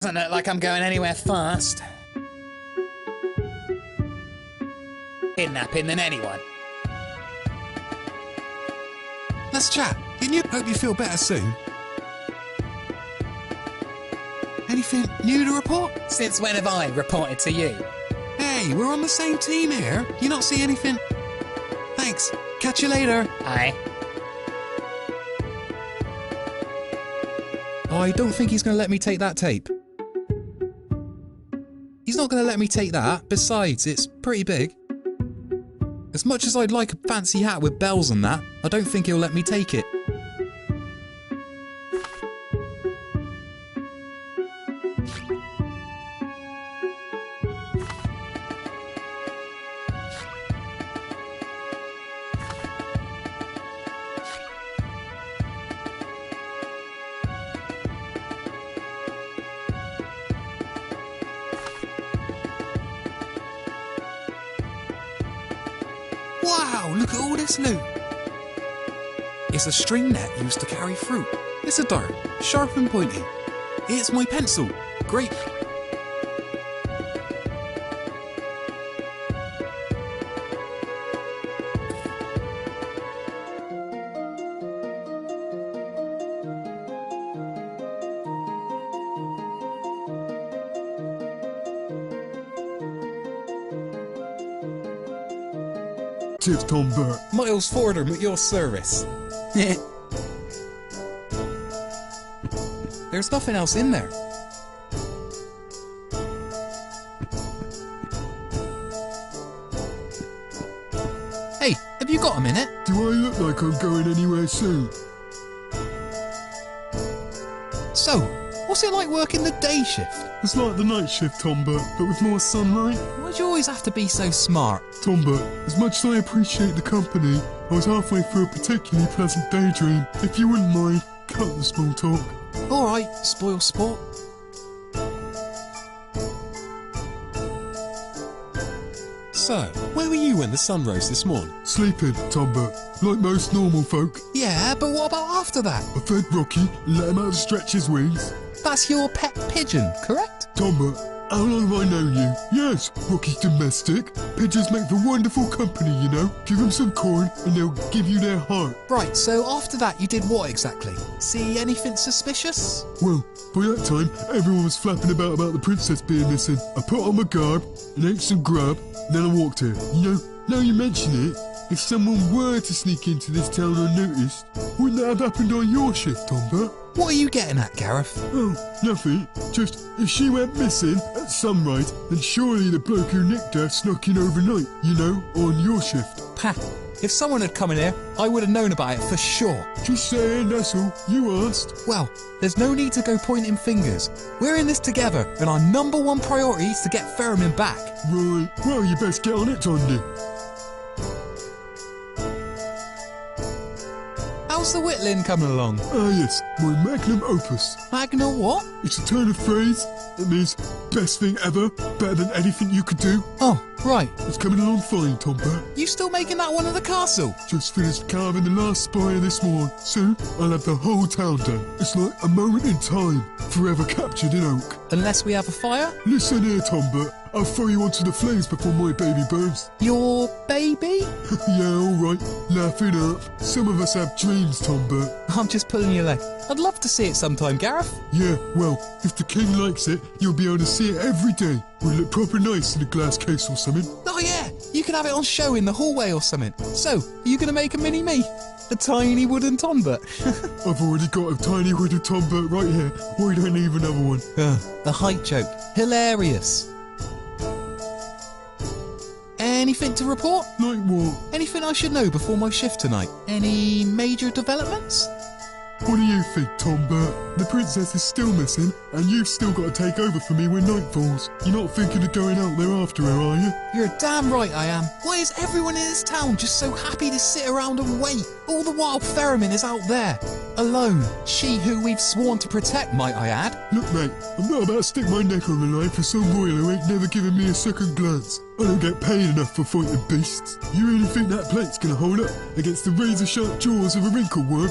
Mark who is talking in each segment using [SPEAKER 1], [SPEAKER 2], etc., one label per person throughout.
[SPEAKER 1] Doesn't look like I'm going anywhere fast. Kidnapping than anyone.
[SPEAKER 2] Let's chat. Can you? Hope you feel better soon. Anything new to report?
[SPEAKER 1] Since when have I reported to you?
[SPEAKER 2] Hey, we're on the same team here. You not see anything? Thanks. Catch you later.
[SPEAKER 1] Aye.
[SPEAKER 2] I don't think he's going to let me take that tape. He's not going to let me take that. Besides, it's pretty big. As much as I'd like a fancy hat with bells and that, I don't think he'll let me take it. Wow, look at all this loot. It's a string net used to carry fruit. It's a dart, sharp and pointy. It's my pencil. Great.
[SPEAKER 3] Cheers, Tom Burt.
[SPEAKER 2] Miles Fordham at your service. There's nothing else in there. Hey, have you got a minute?
[SPEAKER 3] Do I look like I'm going anywhere soon?
[SPEAKER 2] So, what's it like working the day shift?
[SPEAKER 3] It's like the night shift, Tom Burt, but with more sunlight.
[SPEAKER 2] Why'd you always have to be so smart?
[SPEAKER 3] Tom Burt, as much as I appreciate the company, I was halfway through a particularly pleasant daydream. If you wouldn't mind, cut the small talk.
[SPEAKER 2] Alright, spoil sport. So, where were you when the sun rose this morning?
[SPEAKER 3] Sleeping, Tom Burt, like most normal folk.
[SPEAKER 2] Yeah, but what about after that?
[SPEAKER 3] I fed Rocky and let him out to stretch his wings.
[SPEAKER 2] That's your pet pigeon, correct?
[SPEAKER 3] Tom Burt, how long have I known you? Yes, Rocky's domestic. Pigeons make for wonderful company, you know. Give them some corn and they'll give you their heart.
[SPEAKER 2] Right, so after that you did what exactly? See anything suspicious?
[SPEAKER 3] Well, by that time, everyone was flapping about the princess being missing. I put on my garb and ate some grub, and then I walked here. You know, now you mention it, if someone were to sneak into this town unnoticed, wouldn't that have happened on your shift, Tom Burt?
[SPEAKER 2] What are you getting at, Gareth?
[SPEAKER 3] Oh, nothing. Just, if she went missing at sunrise, then surely the bloke who nicked her snuck in overnight, you know, on your shift.
[SPEAKER 2] Ha! If someone had come in here, I would have known about it for sure.
[SPEAKER 3] Just saying, that's all. You asked.
[SPEAKER 2] Well, there's no need to go pointing fingers. We're in this together, and our #1 priority is to get Ferriman back.
[SPEAKER 3] Right. Well, you best get on it, Tondi.
[SPEAKER 2] How's the whittling coming along?
[SPEAKER 3] Ah, yes, my magnum opus.
[SPEAKER 2] Magna what?
[SPEAKER 3] It's a turn of phrase. It means best thing ever, better than anything you could do.
[SPEAKER 2] Oh, right.
[SPEAKER 3] It's coming along fine, Tom Burt.
[SPEAKER 2] You still making that one in the castle?
[SPEAKER 3] Just finished carving the last spire this morning. Soon, I'll have the whole town done. It's like a moment in time, forever captured in oak.
[SPEAKER 2] Unless we have a fire?
[SPEAKER 3] Listen here, Tom Burt. I'll throw you onto the flames before my baby burns.
[SPEAKER 2] Your baby?
[SPEAKER 3] Yeah, alright. Laugh it up. Some of us have dreams, Tom Burt.
[SPEAKER 2] I'm just pulling your leg. I'd love to see it sometime, Gareth.
[SPEAKER 3] Yeah, well, if the king likes it, you'll be able to see it every day. We'll look proper nice in a glass case or something.
[SPEAKER 2] Oh yeah, you can have it on show in the hallway or something. So, are you going to make a mini-me? A tiny wooden Tombert?
[SPEAKER 3] I've already got a tiny wooden Tombert right here. Why don't I need another one?
[SPEAKER 2] A height joke. Hilarious. Anything to report?
[SPEAKER 3] Like what?
[SPEAKER 2] Anything I should know before my shift tonight? Any major developments?
[SPEAKER 3] What do you think, Tom Burt? The princess is still missing, and you've still got to take over for me when night falls. You're not thinking of going out there after her, are you?
[SPEAKER 2] You're damn right I am. Why is everyone in this town just so happy to sit around and wait? All the while Theremin is out there, alone. She who we've sworn to protect, might I add.
[SPEAKER 3] Look, mate, I'm not about to stick my neck on the line for some royal who ain't never given me a second glance. I don't get paid enough for fighting beasts. You really think that plate's gonna hold up against the razor-sharp jaws of a wrinkleworm?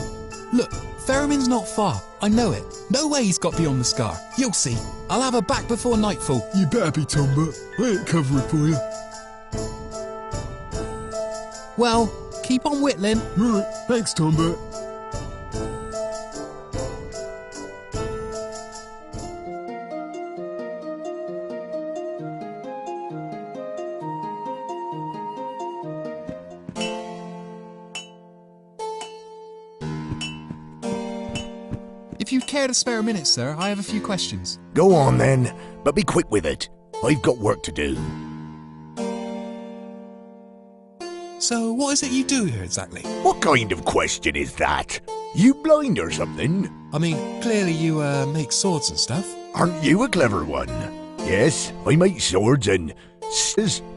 [SPEAKER 2] Look, Theremin's not far. I know it. No way he's got beyond the scar. You'll see. I'll have her back before nightfall.
[SPEAKER 3] You better be, Tombert. I ain't covering for you.
[SPEAKER 2] Well, keep on whittling.
[SPEAKER 3] Right, thanks, Tombert.
[SPEAKER 2] If you'd care to spare a minute, sir, I have a few questions.
[SPEAKER 4] Go on then, but be quick with it. I've got work to do.
[SPEAKER 2] So, what is it you do here exactly?
[SPEAKER 4] What kind of question is that? You blind or something?
[SPEAKER 2] I mean, clearly you, make swords and stuff.
[SPEAKER 4] Aren't you a clever one? Yes, I make swords and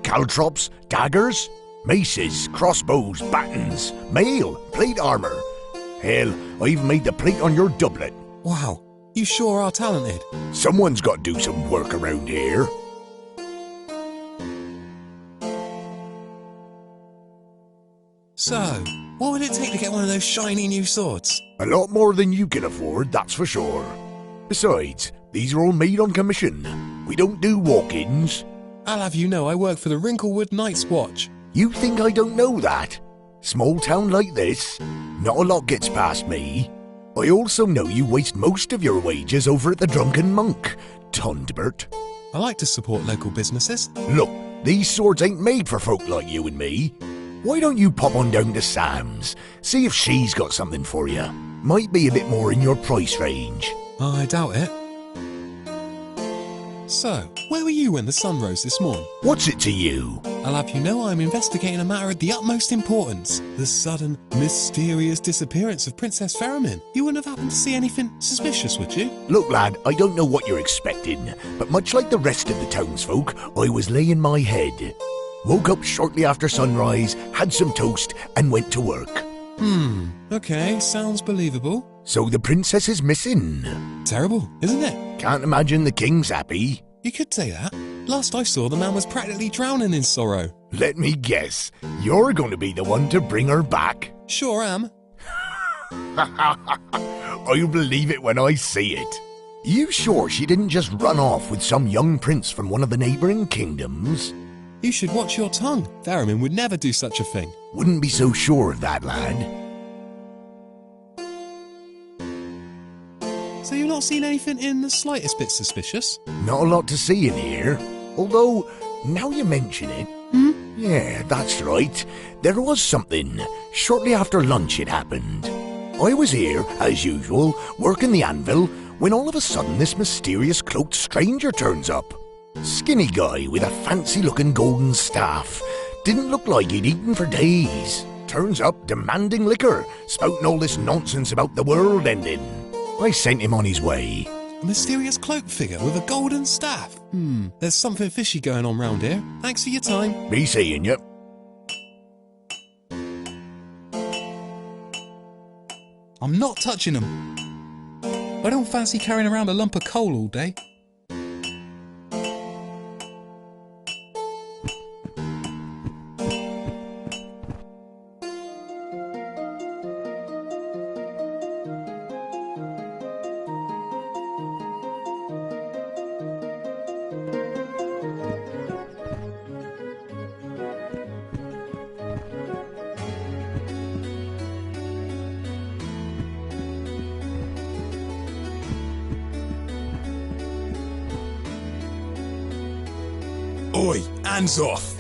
[SPEAKER 4] caltrops, daggers, maces, crossbows, battens, mail, plate armor. Hell, I've made the plate on your doublet.
[SPEAKER 2] Wow, you sure are talented.
[SPEAKER 4] Someone's got to do some work around here.
[SPEAKER 2] So, what would it take to get one of those shiny new swords?
[SPEAKER 4] A lot more than you can afford, that's for sure. Besides, these are all made on commission. We don't do walk-ins.
[SPEAKER 2] I'll have you know I work for the Wrinklewood Night's Watch.
[SPEAKER 4] You think I don't know that? Small town like this, not a lot gets past me. I also know you waste most of your wages over at the Drunken Monk, Tondbert.
[SPEAKER 2] I like to support local businesses.
[SPEAKER 4] Look, these swords ain't made for folk like you and me. Why don't you pop on down to Sam's, see if she's got something for you. Might be a bit more in your price range.
[SPEAKER 2] I doubt it. So, where were you when the sun rose this morning?
[SPEAKER 4] What's it to you?
[SPEAKER 2] I'll have you know I'm investigating a matter of the utmost importance. The sudden, mysterious disappearance of Princess Theremin. You wouldn't have happened to see anything suspicious, would you?
[SPEAKER 4] Look, lad, I don't know what you're expecting, but much like the rest of the townsfolk, I was laying my head. Woke up shortly after sunrise, had some toast, and went to work.
[SPEAKER 2] Okay, sounds believable.
[SPEAKER 4] So the princess is missing.
[SPEAKER 2] Terrible, isn't it?
[SPEAKER 4] Can't imagine the king's happy.
[SPEAKER 2] You could say that. Last I saw, the man was practically drowning in sorrow.
[SPEAKER 4] Let me guess, you're going to be the one to bring her back.
[SPEAKER 2] Sure am.
[SPEAKER 4] I'll believe it when I see it. You sure she didn't just run off with some young prince from one of the neighbouring kingdoms?
[SPEAKER 2] You should watch your tongue. Theremin would never do such a thing.
[SPEAKER 4] Wouldn't be so sure of that, lad.
[SPEAKER 2] So you've not seen anything in the slightest bit suspicious?
[SPEAKER 4] Not a lot to see in here. Although, now you mention it... Yeah, that's right. There was something. Shortly after lunch it happened. I was here, as usual, working the anvil, when all of a sudden this mysterious cloaked stranger turns up. Skinny guy with a fancy-looking golden staff. Didn't look like he'd eaten for days. Turns up demanding liquor, spouting all this nonsense about the world ending. I sent him on his way.
[SPEAKER 2] A mysterious cloaked figure with a golden staff. There's something fishy going on round here. Thanks for your time.
[SPEAKER 4] Be seeing you.
[SPEAKER 2] I'm not touching them. I don't fancy carrying around a lump of coal all day. Oi, hands off!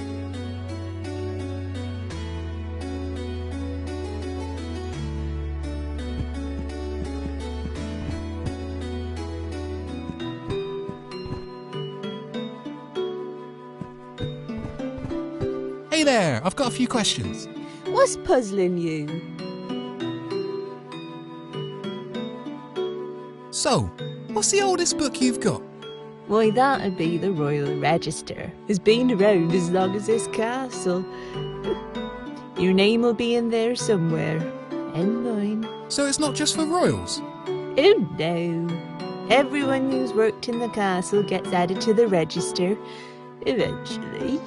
[SPEAKER 2] Hey there, I've got a few questions.
[SPEAKER 5] What's puzzling you?
[SPEAKER 2] So, what's the oldest book you've got?
[SPEAKER 5] Why, that'd be the Royal Register. It's been around as long as this castle. Your name will be in there somewhere. and mine.
[SPEAKER 2] So it's not just for royals?
[SPEAKER 5] Oh no. Everyone who's worked in the castle gets added to the register. Eventually.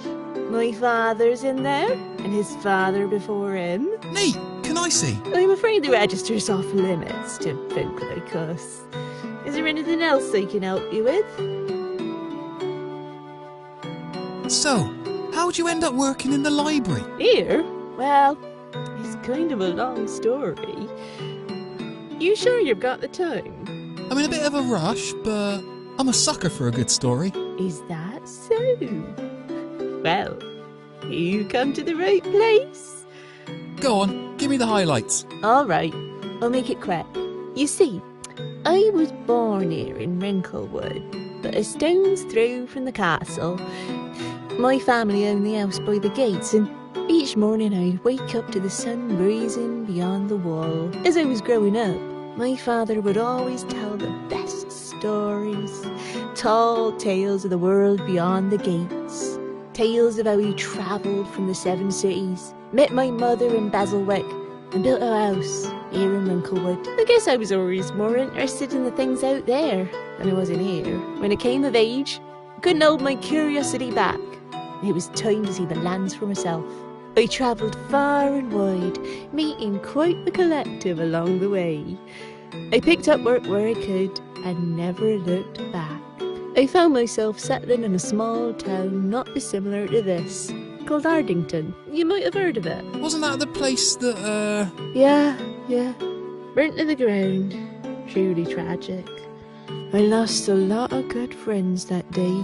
[SPEAKER 5] My father's in there, and his father before him.
[SPEAKER 2] Neat! Can I see?
[SPEAKER 5] I'm afraid the register's off limits to folk like us. Is there anything else I can help you with?
[SPEAKER 2] So, how'd you end up working in the library?
[SPEAKER 5] Here? Well, it's kind of a long story. You sure you've got the time?
[SPEAKER 2] I'm in a bit of a rush, but I'm a sucker for a good story.
[SPEAKER 5] Is that so? Well, you come to the right place.
[SPEAKER 2] Go on, give me the highlights.
[SPEAKER 5] All right, I'll make it quick. You see, I was born here in Wrinklewood, but a stone's throw from the castle. My family owned the house by the gates, and each morning I'd wake up to the sun breezing beyond the wall. As I was growing up, my father would always tell the best stories, tall tales of the world beyond the gates, tales of how he travelled from the 7 cities, met my mother in Basilwick, and built a house here in Wrinklewood. I guess I was always more interested in the things out there than I was in here. When I came of age, I couldn't hold my curiosity back. It was time to see the lands for myself. I travelled far and wide, meeting quite the collective along the way. I picked up work where I could and never looked back. I found myself settling in a small town not dissimilar to this, called Ardington. You might have heard of it.
[SPEAKER 2] Wasn't that the place that,
[SPEAKER 5] Yeah. Burnt to the ground. Truly tragic. I lost a lot of good friends that day.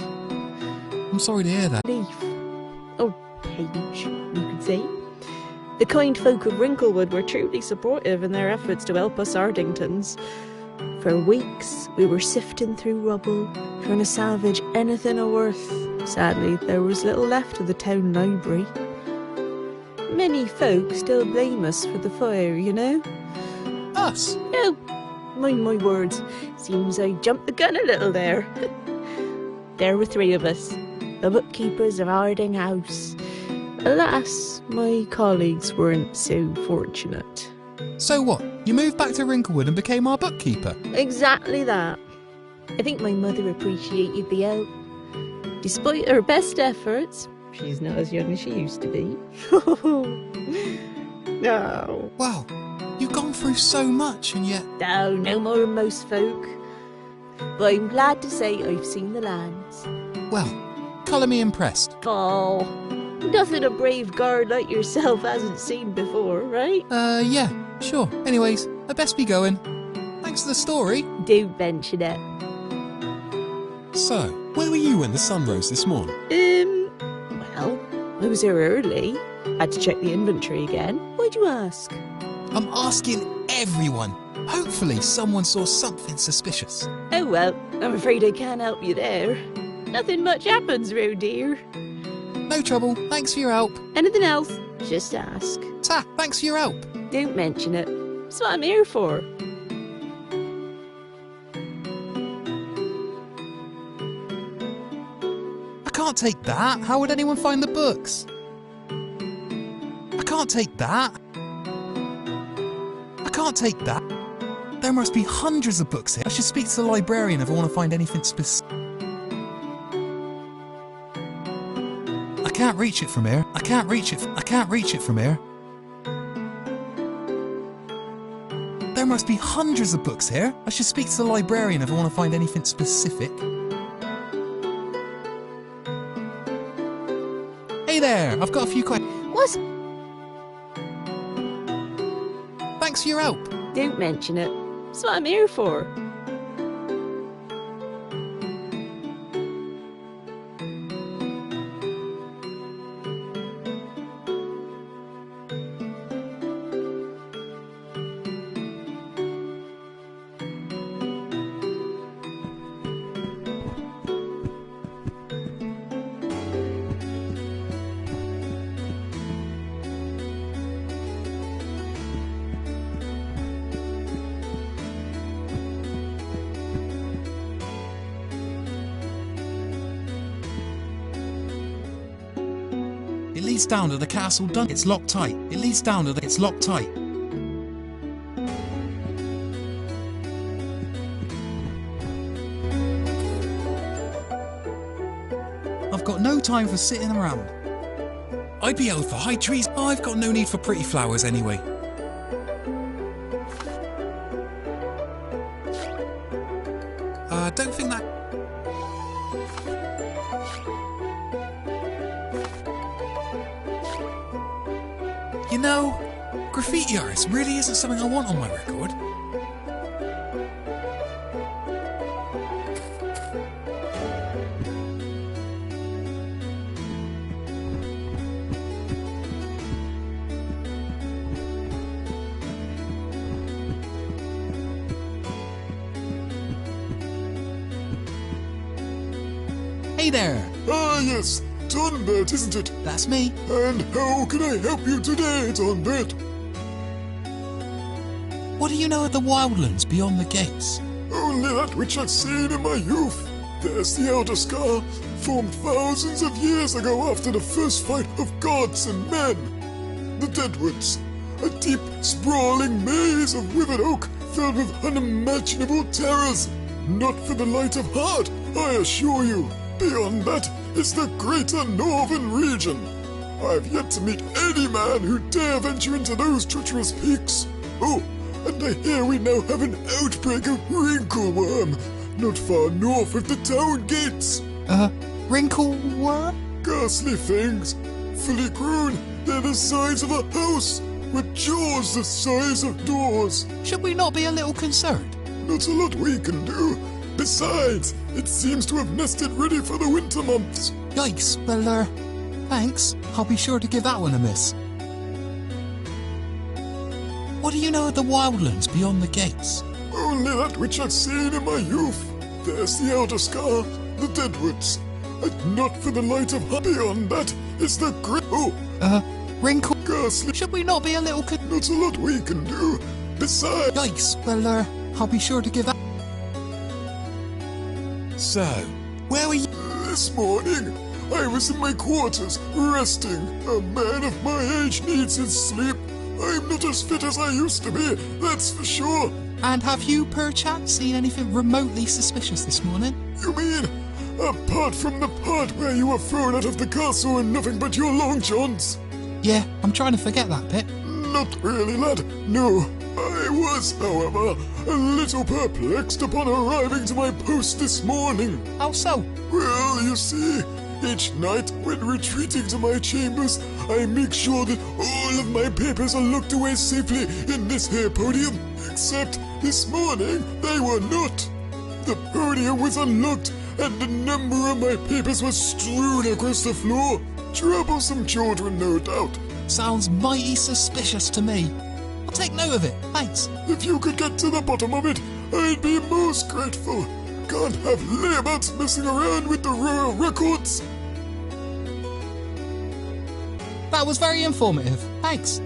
[SPEAKER 2] I'm sorry to hear that.
[SPEAKER 5] Leaf. Or page, you could say. The kind folk of Wrinklewood were truly supportive in their efforts to help us Ardingtons. For weeks, we were sifting through rubble, trying to salvage anything of worth. Sadly, there was little left of the town library. Many folk still blame us for the fire, you know?
[SPEAKER 2] Us?
[SPEAKER 5] No, mind my words. Seems I jumped the gun a little there. There were 3 of us, the bookkeepers of Arding House. Alas, my colleagues weren't so fortunate.
[SPEAKER 2] So what? You moved back to Wrinklewood and became our bookkeeper?
[SPEAKER 5] Exactly that. I think my mother appreciated the help. Despite her best efforts, she's not as young as she used to be. No.
[SPEAKER 2] Wow, you've gone through so much and yet...
[SPEAKER 5] No more than most folk. But I'm glad to say I've seen the lands.
[SPEAKER 2] Well, colour me impressed.
[SPEAKER 5] Oh, nothing a brave guard like yourself hasn't seen before, right?
[SPEAKER 2] Yeah, sure. Anyways, I best be going. Thanks for the story.
[SPEAKER 5] Don't mention it.
[SPEAKER 2] So, where were you when the sun rose this morning?
[SPEAKER 5] Well, I was here early. Had to check the inventory again. Why'd you ask?
[SPEAKER 2] I'm asking everyone. Hopefully someone saw something suspicious.
[SPEAKER 5] Oh well, I'm afraid I can't help you there. Nothing much happens round here.
[SPEAKER 2] No trouble. Thanks for your help.
[SPEAKER 5] Anything else? Just ask.
[SPEAKER 2] Ta, thanks for your help.
[SPEAKER 5] Don't mention it. That's what I'm here for.
[SPEAKER 2] I can't take that. How would anyone find the books? I can't take that. I can't take that. There must be hundreds of books here. I should speak to the librarian if I want to find anything specific. I can't reach it from here. I can't reach it. I can't reach it from here. There must be hundreds of books here. I should speak to the librarian if I want to find anything specific. Hey there, I've got a few questions.
[SPEAKER 5] What?
[SPEAKER 2] Thanks for your help.
[SPEAKER 5] Don't mention it. That's what I'm here for.
[SPEAKER 2] It leads down to the castle dun. It's locked tight. It leads down to the... It's locked tight. I've got no time for sitting around. I'd be held for high trees. I've got no need for pretty flowers anyway. Don't think that... You know, graffiti artists really isn't something I want on my record. Hey there!
[SPEAKER 3] Ah, yes. Tonbert, isn't it?
[SPEAKER 2] That's me.
[SPEAKER 3] And how can I help you today, Tonbert?
[SPEAKER 2] What do you know of the wildlands beyond the gates?
[SPEAKER 3] Only that which I've seen in my youth. There's the Outer Scar, formed thousands of years ago after the first fight of gods and men. The Deadwoods, a deep, sprawling maze of withered oak filled with unimaginable terrors. Not for the light of heart, I assure you. Beyond that is the greater northern region. I've yet to meet any man who dare venture into those treacherous peaks. Oh, and I hear we now have an outbreak of wrinkleworm, not far north of the town gates.
[SPEAKER 2] Wrinkleworm?
[SPEAKER 3] Ghastly things, fully grown, they're the size of a house, with jaws the size of doors.
[SPEAKER 2] Should we not be a little concerned?
[SPEAKER 3] Not a lot we can do. Besides, it seems to have nested ready for the winter months.
[SPEAKER 2] Yikes, well, thanks. I'll be sure to give that one a miss. What do you know of the wildlands beyond the gates?
[SPEAKER 3] Only that which I've seen in my youth. There's the Outer Scar, the Deadwoods. And not for the light of heart. Beyond that is the great... Oh,
[SPEAKER 2] Wrinkle...
[SPEAKER 3] ghastly...
[SPEAKER 2] Should we not be a little
[SPEAKER 3] Not a lot we can do. Besides...
[SPEAKER 2] Yikes, well, I'll be sure to give that... So, where were you?
[SPEAKER 3] This morning, I was in my quarters, resting. A man of my age needs his sleep. I'm not as fit as I used to be, that's for sure.
[SPEAKER 2] And have you, perchance, seen anything remotely suspicious this morning?
[SPEAKER 3] You mean, apart from the part where you were thrown out of the castle and nothing but your long johns?
[SPEAKER 2] Yeah, I'm trying to forget that bit.
[SPEAKER 3] Not really, lad. No. I was, however, a little perplexed upon arriving to my post this morning.
[SPEAKER 2] How so?
[SPEAKER 3] Well, you see, each night when retreating to my chambers, I make sure that all of my papers are locked away safely in this here podium. Except this morning, they were not. The podium was unlocked, and a number of my papers were strewn across the floor. Troublesome children, no doubt.
[SPEAKER 2] Sounds mighty suspicious to me. I'll take note of it, thanks.
[SPEAKER 3] If you could get to the bottom of it, I'd be most grateful. Can't have layabouts messing around with the royal records.
[SPEAKER 2] That was very informative, thanks.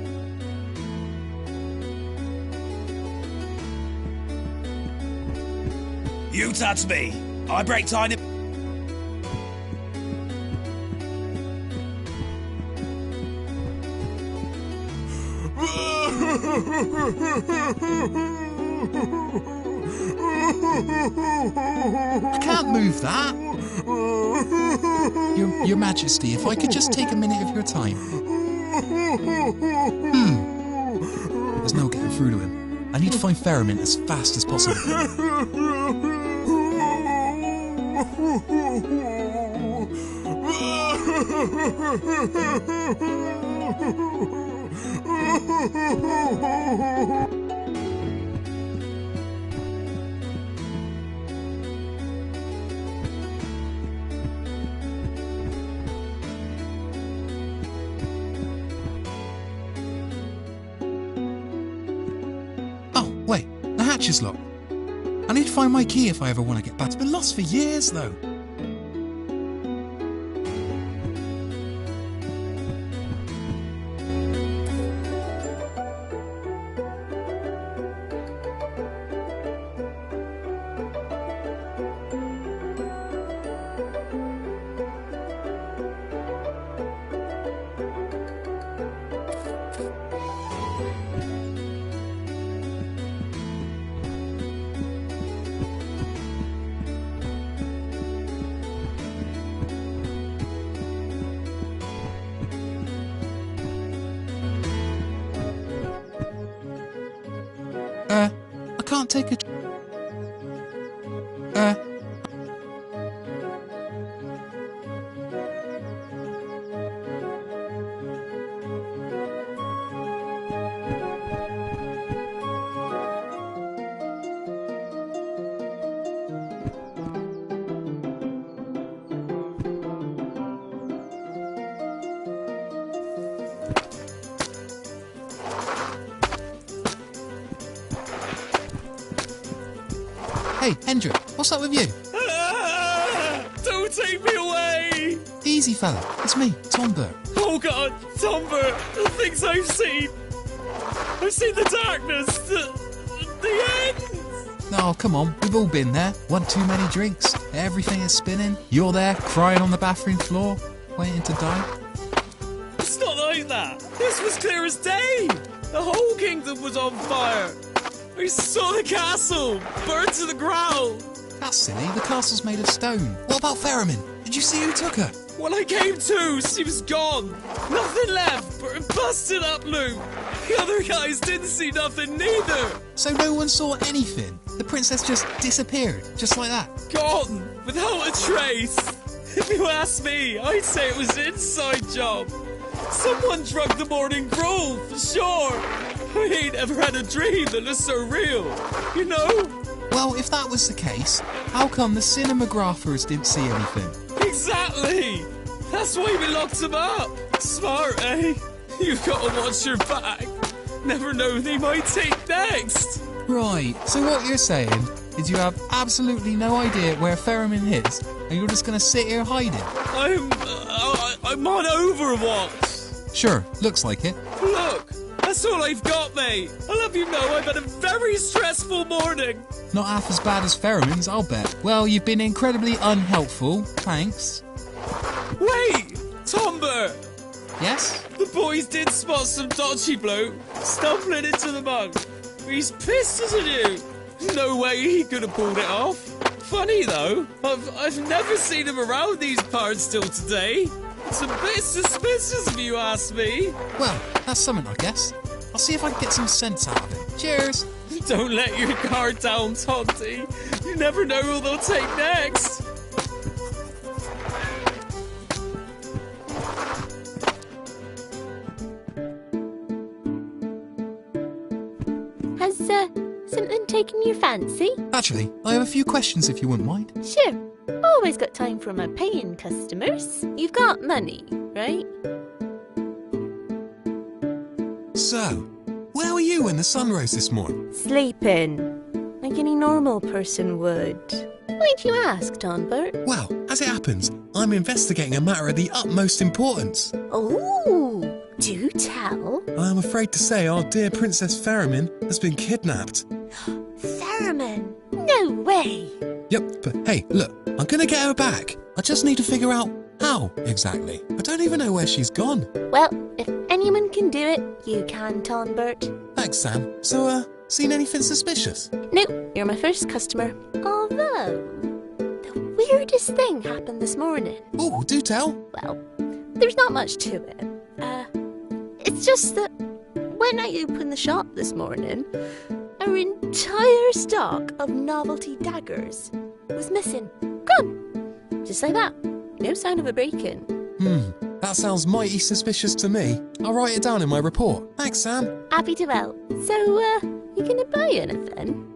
[SPEAKER 6] You touch me, I break tiny...
[SPEAKER 2] I can't move that. Your Majesty, if I could just take a minute of your time. There's no getting through to him. I need to find Ferryman as fast as possible. Oh, wait, the hatch is locked. I need to find my key if I ever want to get back. It's been lost for years, though. can't take a... Hey, Hendrik, what's up with you?
[SPEAKER 6] Don't take me away!
[SPEAKER 2] Easy, fella. It's me, Tom Burt.
[SPEAKER 6] Oh God, Tomber, the things I've seen. I've seen the darkness, the end.
[SPEAKER 2] Oh, come on. We've all been there. One too many drinks. Everything is spinning. You're there, crying on the bathroom floor, waiting to die.
[SPEAKER 6] It's not like that. This was clear as day. The whole kingdom was on fire. I saw the castle burn to the ground.
[SPEAKER 2] That's silly. The castle's made of stone. What about Ferriman? Did you see who took her?
[SPEAKER 6] When I came to, she was gone. Nothing left but a busted up loop. The other guys didn't see nothing neither.
[SPEAKER 2] So no one saw anything? The princess just disappeared, just like that?
[SPEAKER 6] Gone, without a trace. If you ask me, I'd say it was an inside job. Someone drunk the morning brew, for sure. I ain't ever had a dream that looked so real, you know?
[SPEAKER 2] Well, if that was the case, how come the cinemagraphers didn't see anything?
[SPEAKER 6] Exactly! That's why we locked him up. Smart, eh? You've got to watch your back. Never know they might take next.
[SPEAKER 2] Right, so what you're saying is you have absolutely no idea where Ferriman is, and you're just gonna sit here hiding?
[SPEAKER 6] I'm on Overwatch.
[SPEAKER 2] Sure, looks like it.
[SPEAKER 6] Look, that's all I've got, mate. I'll have you know I've had a very stressful morning.
[SPEAKER 2] Not half as bad as Ferriman's, I'll bet. Well, you've been incredibly unhelpful, thanks.
[SPEAKER 6] Wait, Tomber.
[SPEAKER 2] Yes?
[SPEAKER 6] The boys did spot some dodgy bloke stumbling into the mug. He's pissed, isn't he? No way he could have pulled it off. Funny though, I've never seen him around these parts till today. It's a bit suspicious if you ask me.
[SPEAKER 2] Well, that's something, I guess. I'll see if I can get some sense out of it. Cheers!
[SPEAKER 6] Don't let your guard down, Tonty. You never know who they'll take next.
[SPEAKER 5] Has something taken your fancy?
[SPEAKER 2] Actually, I have a few questions if you wouldn't mind.
[SPEAKER 5] Sure. Always got time for my paying customers. You've got money, right?
[SPEAKER 2] So, where were you when the sun rose this morning?
[SPEAKER 5] Sleeping. Like any normal person would. Why'd you ask, Tonbert?
[SPEAKER 7] Well, as it happens, I'm investigating a matter of the utmost importance.
[SPEAKER 5] Oh, do tell.
[SPEAKER 7] I am afraid to say our dear Princess Ferriman has been kidnapped.
[SPEAKER 5] Ferriman? No way.
[SPEAKER 7] Yep, but hey, look, I'm gonna get her back. I just need to figure out how, exactly. I don't even know where she's gone.
[SPEAKER 5] Well, if anyone can do it, you can, Tonbert.
[SPEAKER 7] Thanks, Sam. So, seen anything suspicious?
[SPEAKER 5] Nope, you're my first customer. Although, the weirdest thing happened this morning.
[SPEAKER 7] Oh, do tell.
[SPEAKER 5] Well, there's not much to it. It's just that when I opened the shop this morning, our entire stock of novelty daggers was missing. Gone. Just like that. No sign of a break-in.
[SPEAKER 7] That sounds mighty suspicious to me. I'll write it down in my report. Thanks, Sam.
[SPEAKER 5] Happy to help. So, you gonna buy anything?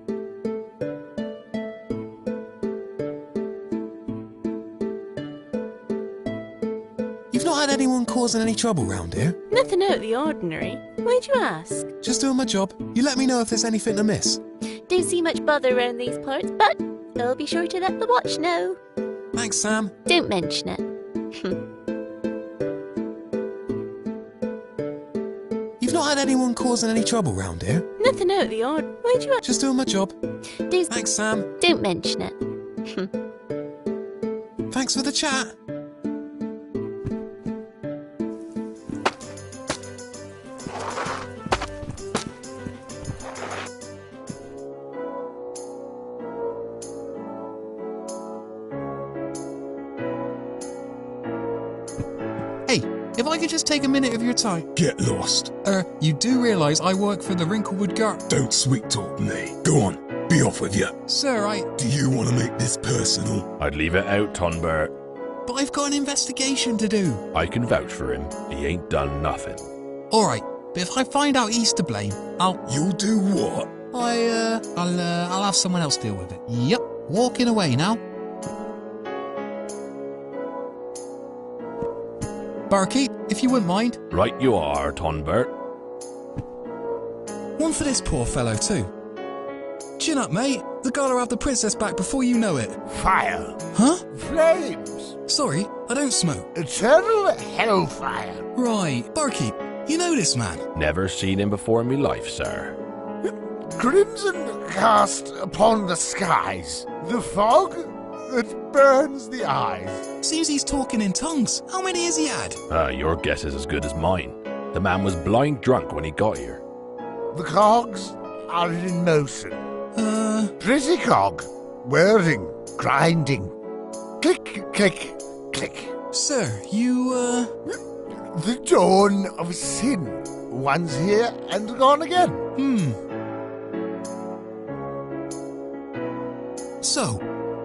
[SPEAKER 7] You've not had anyone causing any trouble round here?
[SPEAKER 5] Nothing out of the ordinary. Why'd you ask?
[SPEAKER 7] Just doing my job. You let me know if there's anything amiss.
[SPEAKER 5] Don't see much bother around these parts, but I'll be sure to let the watch know.
[SPEAKER 7] Thanks, Sam.
[SPEAKER 5] Don't mention it.
[SPEAKER 7] You've not had anyone causing any trouble round here?
[SPEAKER 5] Nothing out of the ordinary. Why'd you ask?
[SPEAKER 7] Just doing my job. Thanks, Sam.
[SPEAKER 5] Don't mention it.
[SPEAKER 7] Thanks for the chat.
[SPEAKER 2] Hey, if I could just take a minute of your time.
[SPEAKER 3] Get lost.
[SPEAKER 2] You do realise I work for the Wrinklewood Guard?
[SPEAKER 3] Don't sweet talk me. Go on. Be off with you.
[SPEAKER 7] Sir,
[SPEAKER 3] Do you want to make this personal?
[SPEAKER 8] I'd leave it out, Tonbert.
[SPEAKER 7] but I've got an investigation to do.
[SPEAKER 8] I can vouch for him. He ain't done nothing.
[SPEAKER 7] Alright, but if I find out he's to blame,
[SPEAKER 3] You'll do what?
[SPEAKER 7] I'll have someone else deal with it. Yep, walking away now. Barkeep, if you wouldn't mind.
[SPEAKER 8] Right you are, Tonbert.
[SPEAKER 7] One for this poor fellow too. Chin up, mate. The guard will have the princess back before you know it.
[SPEAKER 4] Fire.
[SPEAKER 7] Huh?
[SPEAKER 4] Flames.
[SPEAKER 7] Sorry, I don't smoke.
[SPEAKER 4] Eternal hellfire.
[SPEAKER 7] Right, barkeep, you know this man.
[SPEAKER 8] Never seen him before in me life, sir.
[SPEAKER 4] Crimson cast upon the skies. The fog that burns the eyes.
[SPEAKER 7] Seems he's talking in tongues. How many has he had?
[SPEAKER 8] Your guess is as good as mine. The man was blind drunk when he got here.
[SPEAKER 4] The cogs are in motion. Pretty cog. Whirring, grinding. Click, click, click.
[SPEAKER 7] Sir, you,
[SPEAKER 4] The dawn of sin. One's here and gone again.
[SPEAKER 7] So,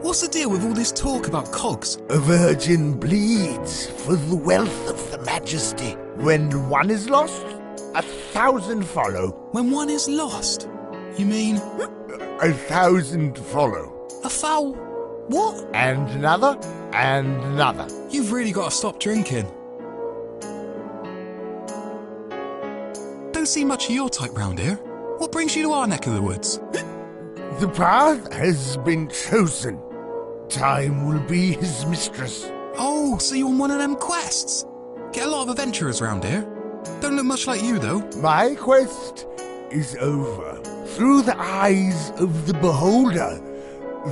[SPEAKER 7] what's the deal with all this talk about cogs?
[SPEAKER 4] A virgin bleeds for the wealth of the majesty. When one is lost, 1,000 follow.
[SPEAKER 7] When one is lost? You mean
[SPEAKER 4] 1,000 follow.
[SPEAKER 7] a foul? What?
[SPEAKER 4] And another, and another.
[SPEAKER 7] You've really got to stop drinking. Don't see much of your type round here. What brings you to our neck of the woods?
[SPEAKER 4] The path has been chosen. Time will be his mistress.
[SPEAKER 7] Oh, so you're on one of them quests? Get a lot of adventurers round here. Don't look much like you, though.
[SPEAKER 4] My quest is over. Through the eyes of the beholder,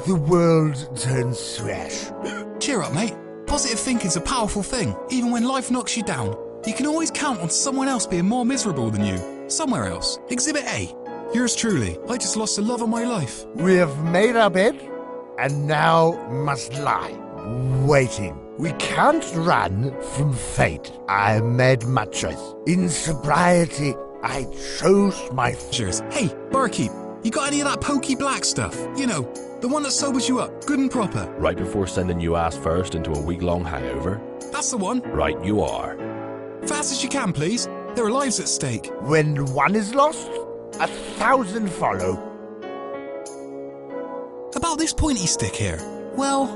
[SPEAKER 4] the world turns swash.
[SPEAKER 7] Cheer up, mate. Positive thinking's a powerful thing. Even when life knocks you down, you can always count on someone else being more miserable than you. Somewhere else. Exhibit A. Yours truly. I just lost the love of my life.
[SPEAKER 4] We have made our bed, and now must lie, waiting. We can't run from fate. I made my choice. In sobriety, I chose my
[SPEAKER 7] Cheers. Hey, barkeep, you got any of that pokey black stuff? You know, the one that sobers you up, good and proper.
[SPEAKER 8] Right before sending you ass first into a week-long hangover?
[SPEAKER 7] That's the one.
[SPEAKER 8] Right you are.
[SPEAKER 7] Fast as you can, please. There are lives at stake.
[SPEAKER 4] When one is lost, 1,000 follow.
[SPEAKER 7] About this pointy stick here. Well,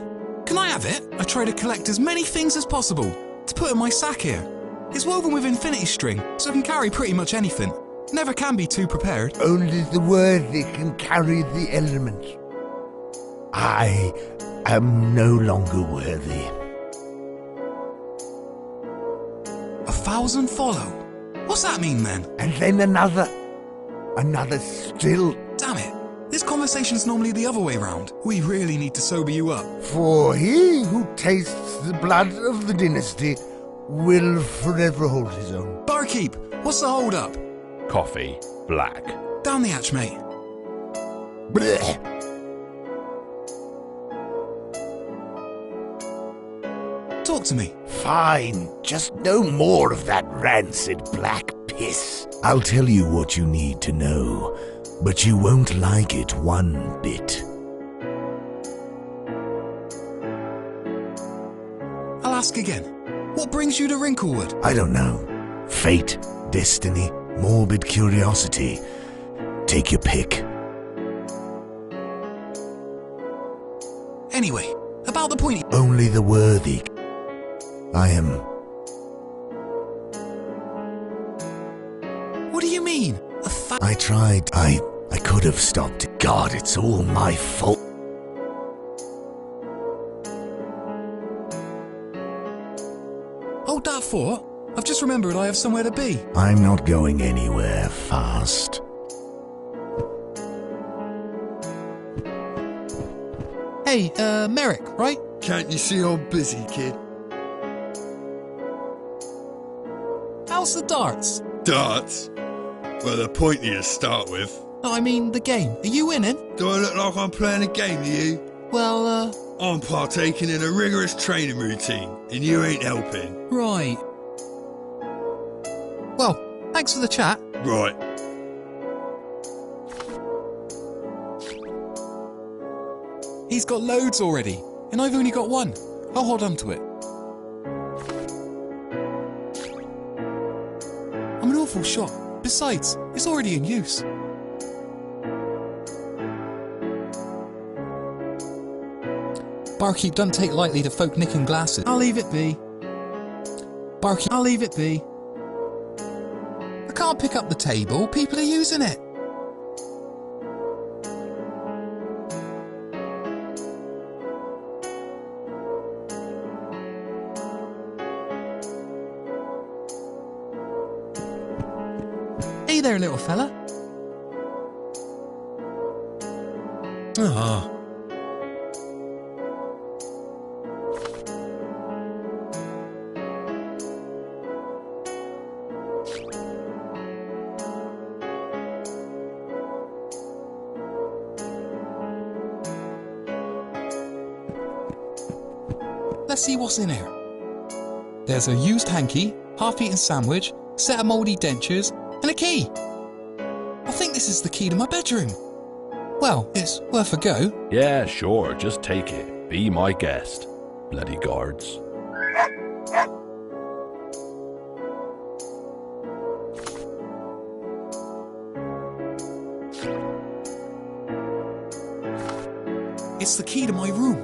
[SPEAKER 7] can I have it? I try to collect as many things as possible to put in my sack here. It's woven with infinity string, so I can carry pretty much anything. Never can be too prepared.
[SPEAKER 4] Only the worthy can carry the element. I am no longer worthy.
[SPEAKER 7] 1,000 follow. What's that mean then?
[SPEAKER 4] And then another. Another still.
[SPEAKER 7] Damn it. This conversation's normally the other way round. We really need to sober you up.
[SPEAKER 4] For he who tastes the blood of the dynasty will forever hold his own.
[SPEAKER 7] Barkeep, what's the hold up?
[SPEAKER 8] Coffee. Black.
[SPEAKER 7] Down the hatch, mate.
[SPEAKER 4] Blech.
[SPEAKER 7] Talk to me.
[SPEAKER 4] Fine, just no more of that rancid black piss. I'll tell you what you need to know, but you won't like it one bit.
[SPEAKER 7] I'll ask again. What brings you to Wrinklewood?
[SPEAKER 4] I don't know. Fate, destiny, morbid curiosity. Take your pick.
[SPEAKER 7] Anyway, about the pointy...
[SPEAKER 4] Only the worthy. I am.
[SPEAKER 7] What do you mean?
[SPEAKER 4] I tried. I could have stopped it. God, it's all my fault.
[SPEAKER 7] Hold that thought. I've just remembered I have somewhere to be.
[SPEAKER 4] I'm not going anywhere fast.
[SPEAKER 7] Hey, Merrick, right?
[SPEAKER 3] Can't you see I'm busy, kid?
[SPEAKER 7] How's the darts?
[SPEAKER 3] Darts? Well, they're pointy to start with.
[SPEAKER 7] No, I mean the game. Are you winning?
[SPEAKER 3] Do I look like I'm playing a game to you?
[SPEAKER 7] Well,
[SPEAKER 3] I'm partaking in a rigorous training routine, and you ain't helping.
[SPEAKER 7] right. Well, thanks for the chat.
[SPEAKER 3] Right.
[SPEAKER 2] He's got loads already, and I've only got one. I'll hold on to it. I'm an awful shot. Besides, it's already in use. Barkeep don't take lightly to folk nicking glasses. I'll leave it be. Barkeep, I'll leave it be. I can't pick up the table. People are using it. Hey there, little fella. Ah. Let's see what's in here. There's a used hanky, half-eaten sandwich, set of mouldy dentures, and a key. I think this is the key to my bedroom. Well, it's worth a go.
[SPEAKER 8] Yeah, sure, just take it. Be my guest. Bloody guards.
[SPEAKER 2] It's the key to my room.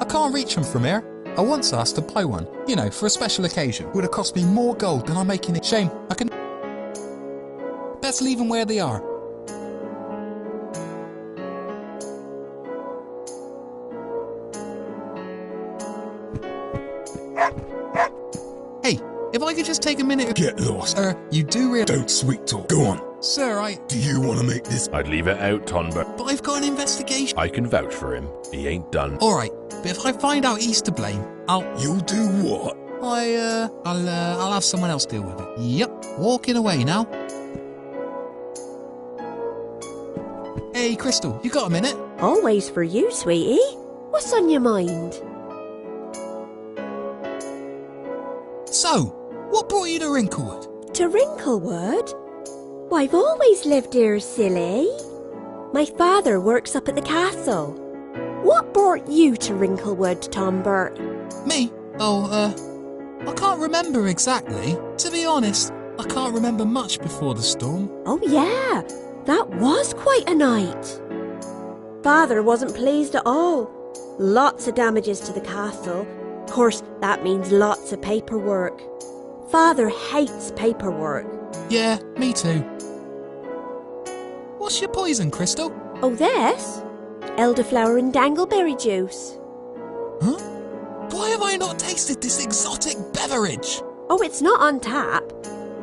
[SPEAKER 2] I can't reach them from here. I once asked to buy one, you know, for a special occasion. Would have cost me more gold than I'm making it. Shame, I can... Best leave them where they are. Hey, if I could just take a minute...
[SPEAKER 3] Get lost.
[SPEAKER 2] You do really...
[SPEAKER 3] Don't sweet talk. Go on.
[SPEAKER 2] Sir,
[SPEAKER 3] Do you want to make this?
[SPEAKER 8] I'd leave it out, Tonber.
[SPEAKER 2] But I've got an investigation.
[SPEAKER 8] I can vouch for him. He ain't done.
[SPEAKER 2] Alright, but if I find out he's to blame,
[SPEAKER 3] You'll do what?
[SPEAKER 2] I'll have someone else deal with it. Yep, walking away now. Hey, Crystal, you got a minute?
[SPEAKER 9] Always for you, sweetie. What's on your mind?
[SPEAKER 2] So, what brought you to Wrinklewood?
[SPEAKER 9] To Wrinklewood? Why, I've always lived here, silly. My father works up at the castle. What brought you to Wrinklewood, Tom Burt?
[SPEAKER 2] Me? I can't remember exactly. To be honest, I can't remember much before the storm.
[SPEAKER 9] Oh yeah, that was quite a night. Father wasn't pleased at all. Lots of damages to the castle. Of course, that means lots of paperwork. Father hates paperwork.
[SPEAKER 2] Yeah, me too. What's your poison, Crystal?
[SPEAKER 9] Oh, this? Elderflower and dangleberry juice.
[SPEAKER 2] Huh? Why have I not tasted this exotic beverage?
[SPEAKER 9] Oh, it's not on tap.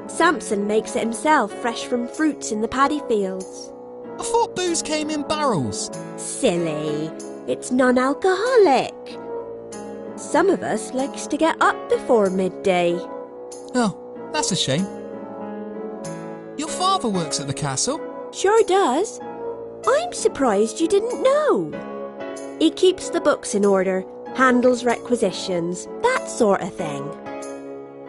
[SPEAKER 9] Samson makes it himself, fresh from fruits in the paddy fields.
[SPEAKER 2] I thought booze came in barrels.
[SPEAKER 9] Silly. It's non-alcoholic. Some of us likes to get up before midday.
[SPEAKER 2] Oh, that's a shame. Your father works at the castle?
[SPEAKER 9] Sure does. I'm surprised you didn't know. He keeps the books in order, handles requisitions, that sort of thing.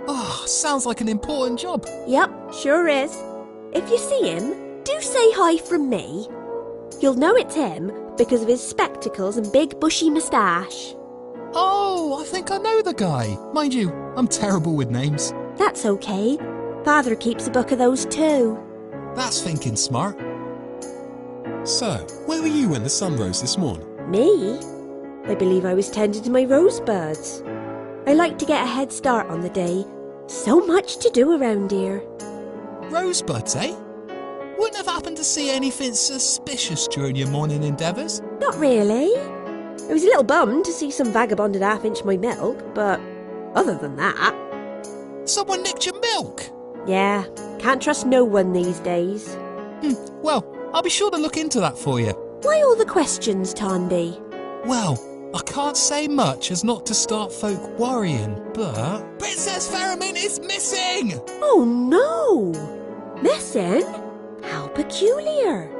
[SPEAKER 2] Oh, sounds like an important job.
[SPEAKER 9] Yep, sure is. If you see him, do say hi from me. You'll know it's him because of his spectacles and big bushy moustache.
[SPEAKER 2] Oh, I think I know the guy. Mind you, I'm terrible with names.
[SPEAKER 9] That's okay. Father keeps a book of those too.
[SPEAKER 2] That's thinking smart. So, where were you when the sun rose this morning?
[SPEAKER 9] Me? I believe I was tending to my rosebuds. I like to get a head start on the day. So much to do around here.
[SPEAKER 2] Rosebuds, eh? Wouldn't have happened to see anything suspicious during your morning endeavours?
[SPEAKER 9] Not really. I was a little bummed to see some vagabond had half-inch my milk, but other than that...
[SPEAKER 2] Someone nicked your milk?
[SPEAKER 9] Yeah, can't trust no one these days.
[SPEAKER 2] Well, I'll be sure to look into that for you.
[SPEAKER 9] Why all the questions, Tandy?
[SPEAKER 2] Well, I can't say much as not to start folk worrying, but... Princess Faramint is missing!
[SPEAKER 9] Oh no! Missing? How peculiar.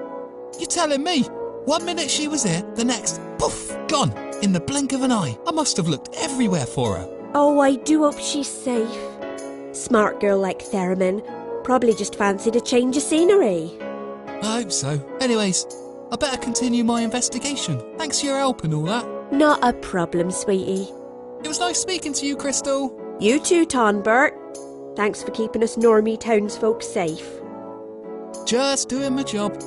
[SPEAKER 2] You're telling me? 1 minute she was here, the next, poof, gone. In the blink of an eye. I must have looked everywhere for her.
[SPEAKER 9] Oh, I do hope she's safe. Smart girl like Theremin. Probably just fancied a change of scenery.
[SPEAKER 2] I hope so. Anyways, I better continue my investigation. Thanks for your help and all that.
[SPEAKER 9] Not a problem, sweetie.
[SPEAKER 2] It was nice speaking to you, Crystal.
[SPEAKER 9] You too, Tonbert. Thanks for keeping us normie townsfolk safe.
[SPEAKER 2] Just doing my job.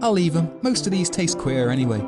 [SPEAKER 2] I'll leave them. Most of these taste queer anyway.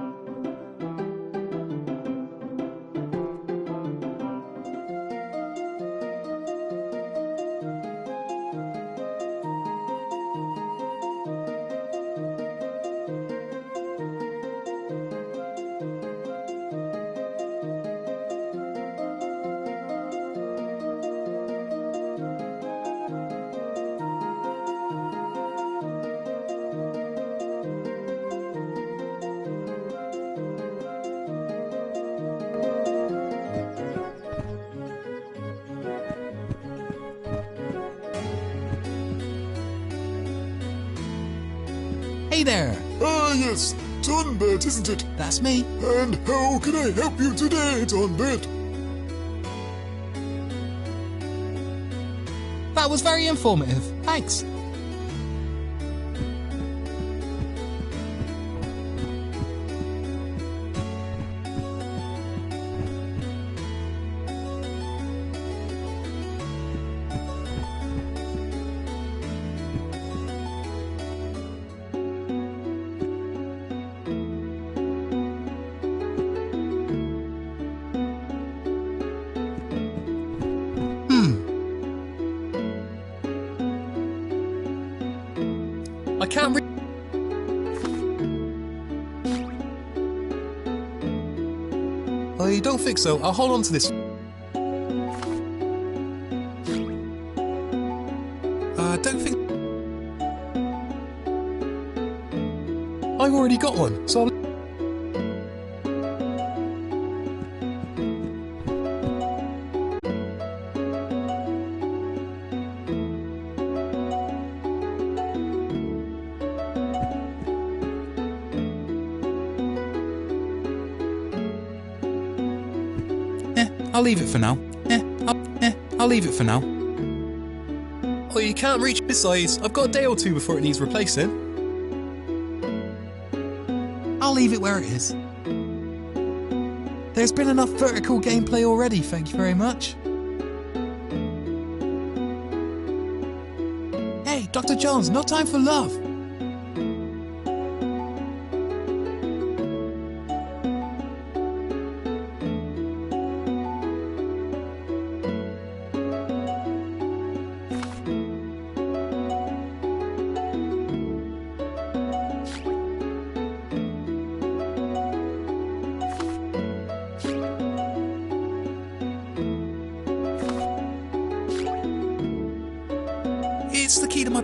[SPEAKER 2] Hey there!
[SPEAKER 3] Ah, yes, Tonbert, isn't it?
[SPEAKER 2] That's me.
[SPEAKER 3] And how can I help you today, Tonbert?
[SPEAKER 2] That was very informative. Thanks. I can't read. I don't think so. I'll hold on to this. I don't think. I've already got one, so I'll. I'll leave it for now. I'll leave it for now. Oh, you can't reach this size. I've got a day or two before it needs replacing. I'll leave it where it is. There's been enough vertical gameplay already, thank you very much. Hey, Dr. Jones, no time for love. It's the key to my...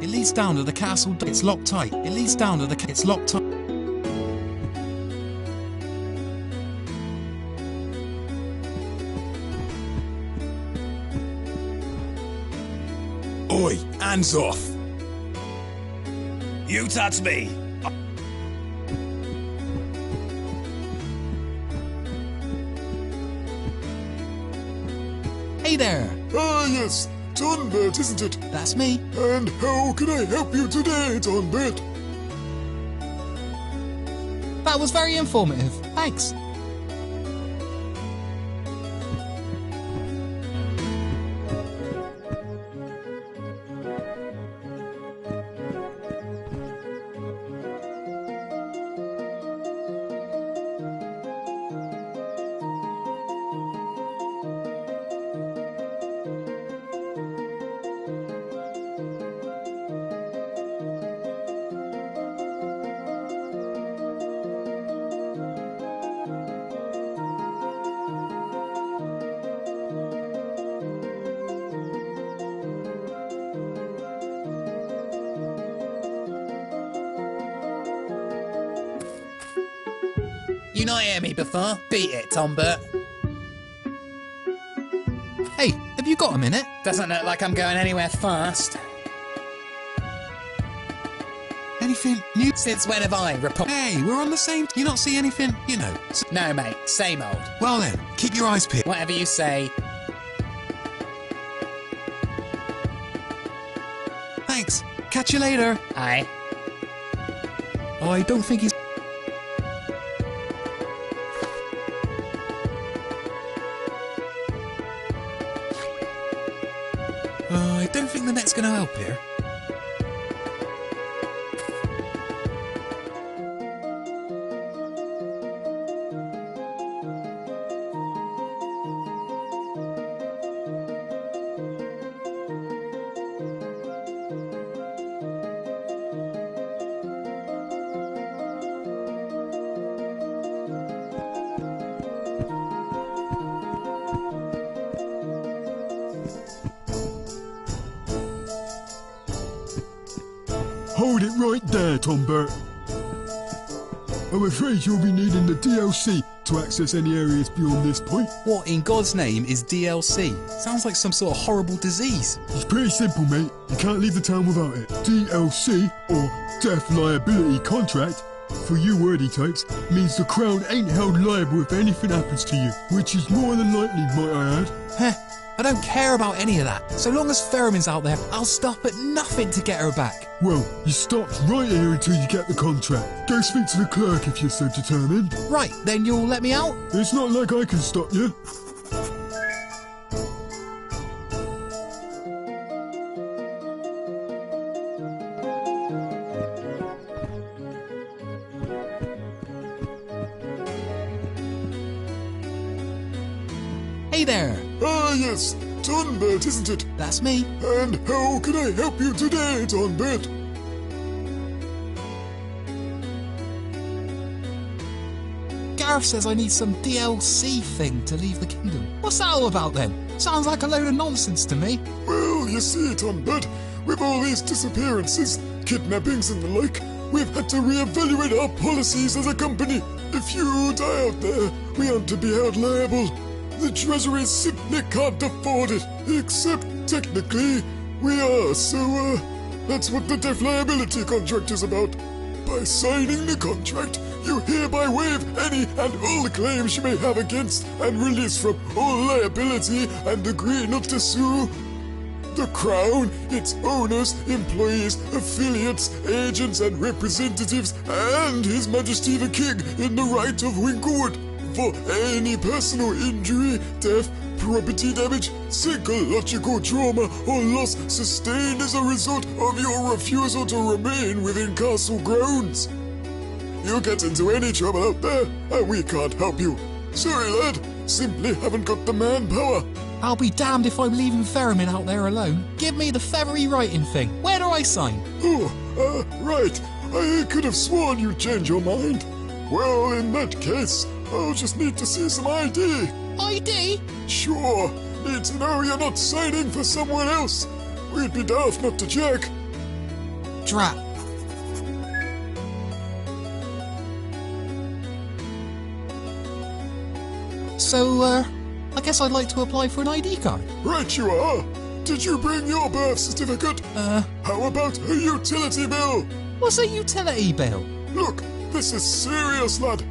[SPEAKER 2] It leads down to the castle. It's locked tight. It leads down to the... It's locked tight.
[SPEAKER 10] Oi, hands off! You touch me!
[SPEAKER 2] Hey there!
[SPEAKER 3] Ah, yes, Tonbert, isn't it?
[SPEAKER 2] That's me.
[SPEAKER 3] And how can I help you today, Tonbert?
[SPEAKER 2] That was very informative. Thanks.
[SPEAKER 1] You not hear me before? Beat it, Tombert.
[SPEAKER 2] Hey, have you got a minute?
[SPEAKER 1] Doesn't look like I'm going anywhere fast.
[SPEAKER 2] Anything new?
[SPEAKER 1] Since when have I reported?
[SPEAKER 2] Hey, we're on the same... You not see anything? You know.
[SPEAKER 1] No, mate. Same old.
[SPEAKER 2] Well then, keep your eyes peeled.
[SPEAKER 1] Whatever you say.
[SPEAKER 2] Thanks. Catch you later.
[SPEAKER 1] Aye.
[SPEAKER 2] I don't think he's... I don't think the net's gonna help here.
[SPEAKER 3] Hold it right there, Tombert. I'm afraid you'll be needing the DLC to access any areas beyond this point.
[SPEAKER 2] What in God's name is DLC? Sounds like some sort of horrible disease.
[SPEAKER 3] It's pretty simple, mate. You can't leave the town without it. DLC, or Death Liability Contract, for you wordy types, means the Crown ain't held liable if anything happens to you, which is more than likely, might I add.
[SPEAKER 2] Heh, I don't care about any of that. So long as Ferriman's out there, I'll stop at nothing to get her back.
[SPEAKER 3] Well, you stopped right here until you get the contract. Go speak to the clerk if you're so determined.
[SPEAKER 2] Right, then you'll let me out?
[SPEAKER 3] It's not like I can stop you.
[SPEAKER 2] Hey there!
[SPEAKER 3] Ah, yes. Tonbert, isn't it?
[SPEAKER 2] That's me.
[SPEAKER 3] And how can I help you today, Tonbert?
[SPEAKER 2] Gareth says I need some DLC thing to leave the kingdom. What's that all about then? Sounds like a load of nonsense to me.
[SPEAKER 3] Well, you see, Tonbert, with all these disappearances, kidnappings and the like, we've had to re-evaluate our policies as a company. If you die out there, we aren't to be held liable. The Treasury simply can't afford it, except technically we are, so that's what the Death Liability Contract is about. By signing the contract, you hereby waive any and all claims you may have against and release from all liability and agree not to sue the Crown, its owners, employees, affiliates, agents and representatives, and His Majesty the King in the right of Winklewood for any personal injury, death, property damage, psychological trauma, or loss sustained as a result of your refusal to remain within castle grounds. You get into any trouble out there, and we can't help you. Sorry, lad, simply haven't got the manpower.
[SPEAKER 2] I'll be damned if I'm leaving Ferriman out there alone. Give me the feathery writing thing. Where do I sign?
[SPEAKER 3] Oh, right. I could have sworn you'd change your mind. Well, in that case, I'll just need to see some ID.
[SPEAKER 2] ID?
[SPEAKER 3] Sure. Need to know you're not signing for someone else. We'd be daft not to check.
[SPEAKER 2] Drat. So, I guess I'd like to apply for an ID card.
[SPEAKER 3] Right you are. Did you bring your birth certificate? How about a utility bill?
[SPEAKER 2] What's a utility bill?
[SPEAKER 3] Look, this is serious, lad.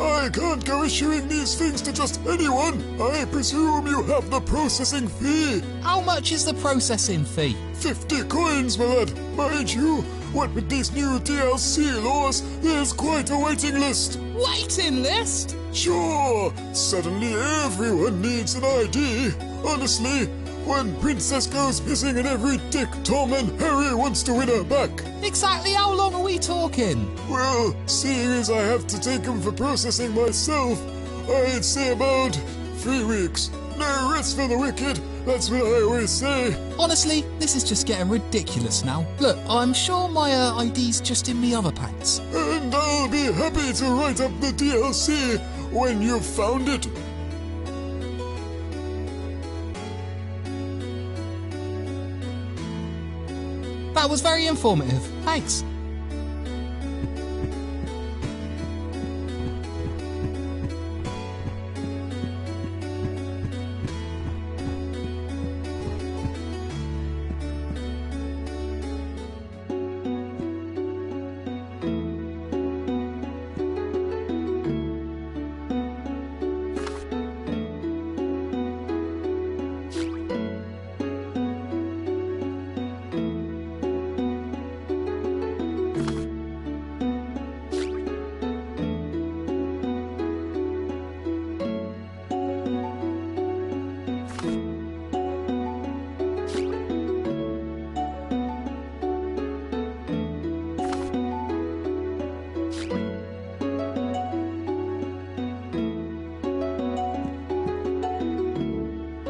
[SPEAKER 3] I can't go issuing these things to just anyone. I presume you have the processing fee.
[SPEAKER 2] How much is the processing fee?
[SPEAKER 3] 50 coins, my lad. Mind you, what with these new DLC laws, there's quite a waiting list.
[SPEAKER 2] Waiting list?
[SPEAKER 3] Sure. Suddenly everyone needs an ID. Honestly, when Princess goes missing and every Dick, Tom and Harry wants to win her back.
[SPEAKER 2] Exactly how long are we talking?
[SPEAKER 3] Well, seeing as I have to take them for processing myself, I'd say about 3 weeks. No rest for the wicked, that's what I always say.
[SPEAKER 2] Honestly, this is just getting ridiculous now. Look, I'm sure my ID's just in me other pants.
[SPEAKER 3] And I'll be happy to write up the DLC when you've found it.
[SPEAKER 2] That was very informative. Thanks.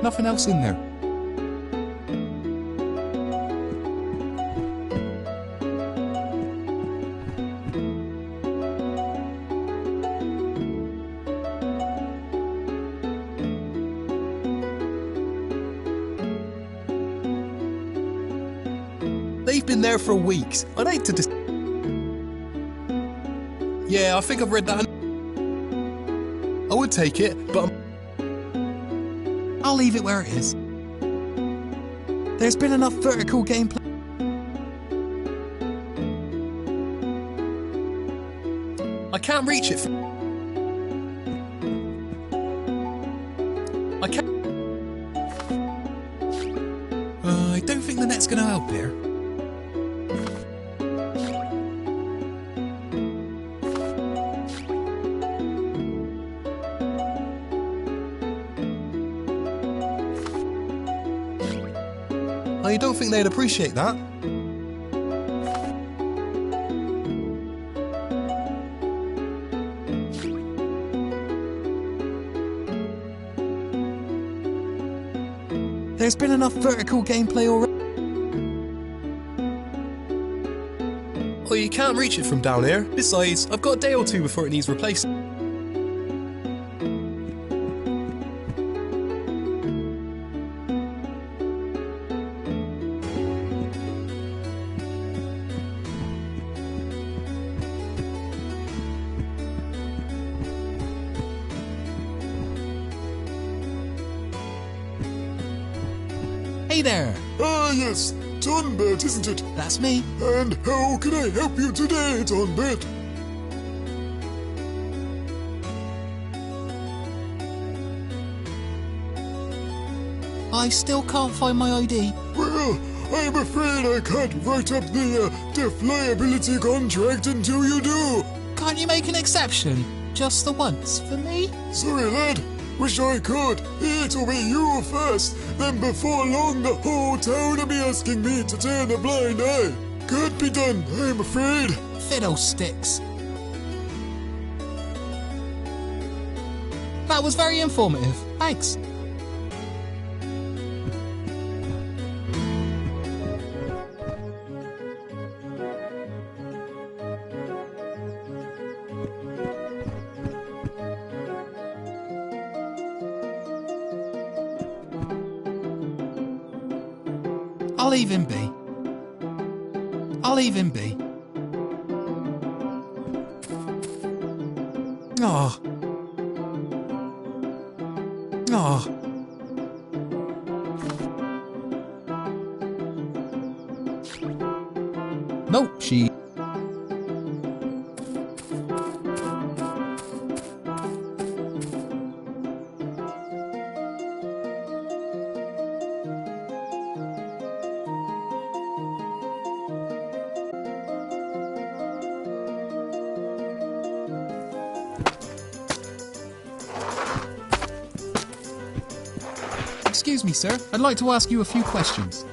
[SPEAKER 2] Nothing else in there. They've been there for weeks. I'd hate to Yeah, I think I've read that. I would take it, but I'll leave it where it is. There's been enough vertical gameplay. I can't reach it. I can't. I don't think the net's going to help here. I don't think they'd appreciate that. There's been enough vertical gameplay already. Oh, you can't reach it from down here. Besides, I've got a day or two before it needs replacing. Hey there!
[SPEAKER 3] Ah, yes, Tonbert, isn't it?
[SPEAKER 2] That's me.
[SPEAKER 3] And how can I help you today, Tonbert?
[SPEAKER 2] I still can't find my ID.
[SPEAKER 3] Well, I'm afraid I can't write up the deaf liability contract until you do.
[SPEAKER 2] Can't you make an exception? Just the once, for me?
[SPEAKER 3] Sorry, lad. Wish I could. It'll be you first, then before long the whole town will be asking me to turn a blind eye. Can't be done, I'm afraid.
[SPEAKER 2] Fiddlesticks. That was very informative. Thanks. I'll leave him be. I'll leave him be. Ah. Ah. Nope, she... Excuse me, sir. I'd like to ask you a few questions.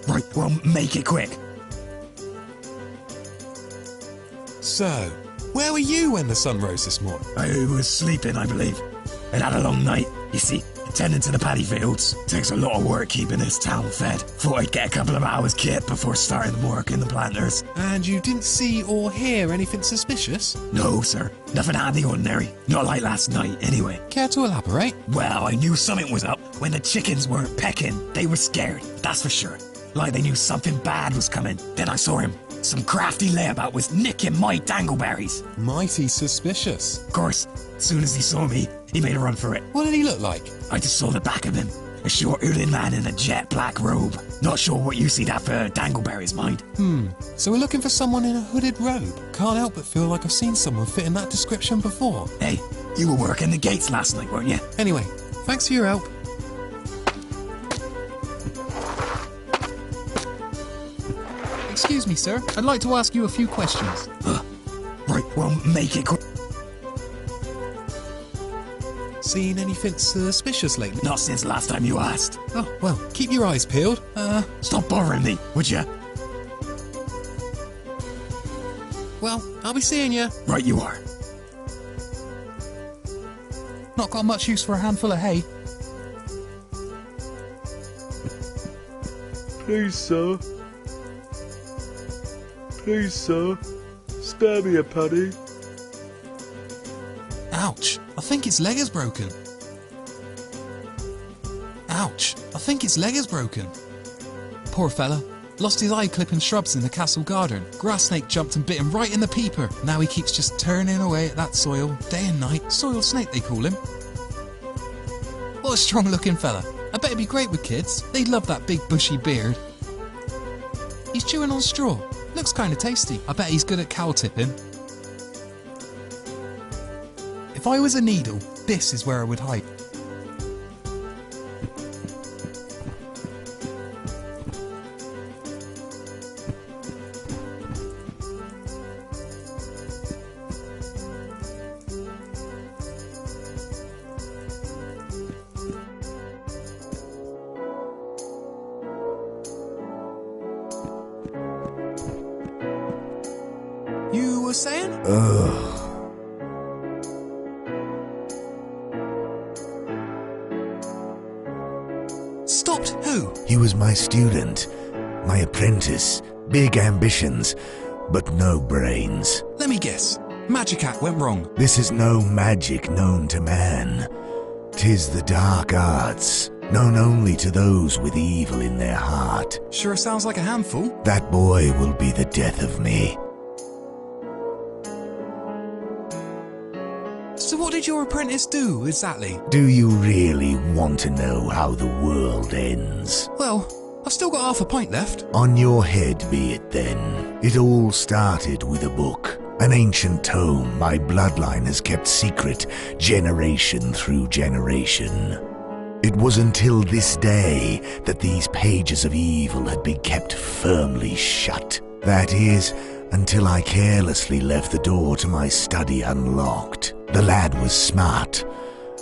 [SPEAKER 10] Right, well, make it quick.
[SPEAKER 7] So, where were you when the sun rose this morning?
[SPEAKER 10] I was sleeping, I believe. I'd had a long night. You see, attending to the paddy fields takes a lot of work keeping this town fed. Thought I'd get a couple of hours kit before starting the work in the planters.
[SPEAKER 7] And you didn't see or hear anything suspicious?
[SPEAKER 10] No, sir. Nothing out of the ordinary. Not like last night, anyway.
[SPEAKER 7] Care to elaborate?
[SPEAKER 10] Well, I knew something was up when the chickens weren't pecking. They were scared, that's for sure. Like they knew something bad was coming. Then I saw him. Some crafty layabout was nicking my dangleberries.
[SPEAKER 7] Mighty suspicious.
[SPEAKER 10] Of course, as soon as he saw me, he made a run for it.
[SPEAKER 7] What did he look like?
[SPEAKER 10] I just saw the back of him. A short Ulin man in a jet black robe. Not sure what you see that for dangleberries, mind.
[SPEAKER 7] So we're looking for someone in a hooded robe. Can't help but feel like I've seen someone fit in that description before.
[SPEAKER 10] Hey, you were working the gates last night, weren't you?
[SPEAKER 7] Anyway, thanks for your help. Excuse me, sir. I'd like to ask you a few questions.
[SPEAKER 10] Right, well, make it quick.
[SPEAKER 7] Seen anything suspicious lately?
[SPEAKER 10] Not since last time you asked.
[SPEAKER 7] Oh, well, keep your eyes peeled.
[SPEAKER 10] Stop bothering me, would you?
[SPEAKER 7] Well, I'll be seeing you.
[SPEAKER 10] Right you are.
[SPEAKER 7] Not got much use for a handful of hay.
[SPEAKER 3] Please, sir. Please, sir. Spare me a penny.
[SPEAKER 7] Ouch, I think its leg is broken. Ouch, I think its leg is broken. Poor fella. Lost his eye clipping shrubs in the castle garden. Grass snake jumped and bit him right in the peeper. Now he keeps just turning away at that soil, day and night. Soil snake, they call him. What a strong looking fella. I bet he'd be great with kids. They'd love that big bushy beard. He's chewing on straw. Looks kinda tasty. I bet he's good at cow tipping. If I was a needle, this is where I would hide. You were saying? Stopped who?
[SPEAKER 4] He was my student, my apprentice. Big ambitions, but no brains.
[SPEAKER 7] Let me guess. Magic Act went wrong.
[SPEAKER 4] This is no magic known to man. 'Tis the dark arts, known only to those with evil in their heart.
[SPEAKER 7] Sure sounds like a handful.
[SPEAKER 4] That boy will be the death of me.
[SPEAKER 7] So what did your apprentice do, exactly?
[SPEAKER 4] Do you really want to know how the world ends?
[SPEAKER 7] Well, I've still got half a pint left.
[SPEAKER 4] On your head be it then. It all started with a book. An ancient tome my bloodline has kept secret generation through generation. It was until this day that these pages of evil had been kept firmly shut. That is, until I carelessly left the door to my study unlocked. The lad was smart.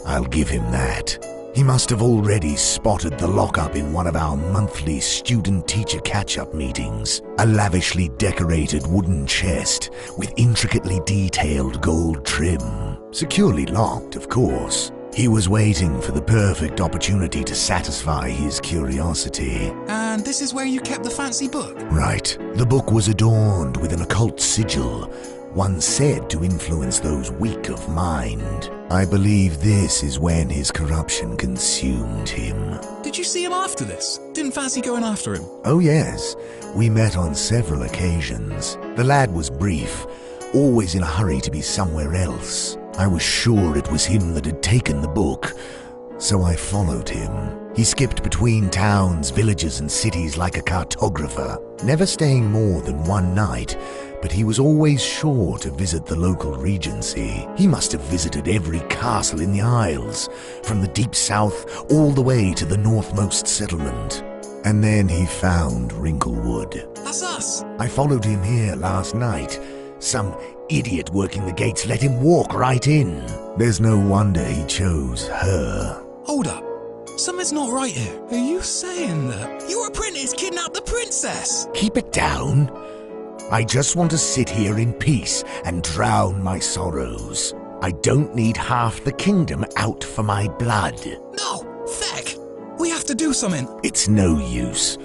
[SPEAKER 4] I'll give him that. He must have already spotted the lockup in one of our monthly student-teacher catch-up meetings. A lavishly decorated wooden chest with intricately detailed gold trim. Securely locked, of course. He was waiting for the perfect opportunity to satisfy his curiosity.
[SPEAKER 7] And this is where you kept the fancy book?
[SPEAKER 4] Right. The book was adorned with an occult sigil, one said to influence those weak of mind. I believe this is when his corruption consumed him.
[SPEAKER 7] Did you see him after this? Didn't fancy going after him?
[SPEAKER 4] Oh yes, we met on several occasions. The lad was brief, always in a hurry to be somewhere else. I was sure it was him that had taken the book, so I followed him. He skipped between towns, villages and cities like a cartographer, never staying more than one night, but he was always sure to visit the local regency. He must have visited every castle in the Isles, from the deep south all the way to the northmost settlement. And then he found Wrinklewood.
[SPEAKER 7] That's us!
[SPEAKER 4] I followed him here last night. Some idiot working the gates let him walk right in. There's no wonder he chose her.
[SPEAKER 7] Hold up. Something's not right here. Are you saying that your apprentice kidnapped the princess?
[SPEAKER 4] Keep it down. I just want to sit here in peace and drown my sorrows. I don't need half the kingdom out for my blood.
[SPEAKER 7] No, Feck! We have to do something.
[SPEAKER 4] It's no use.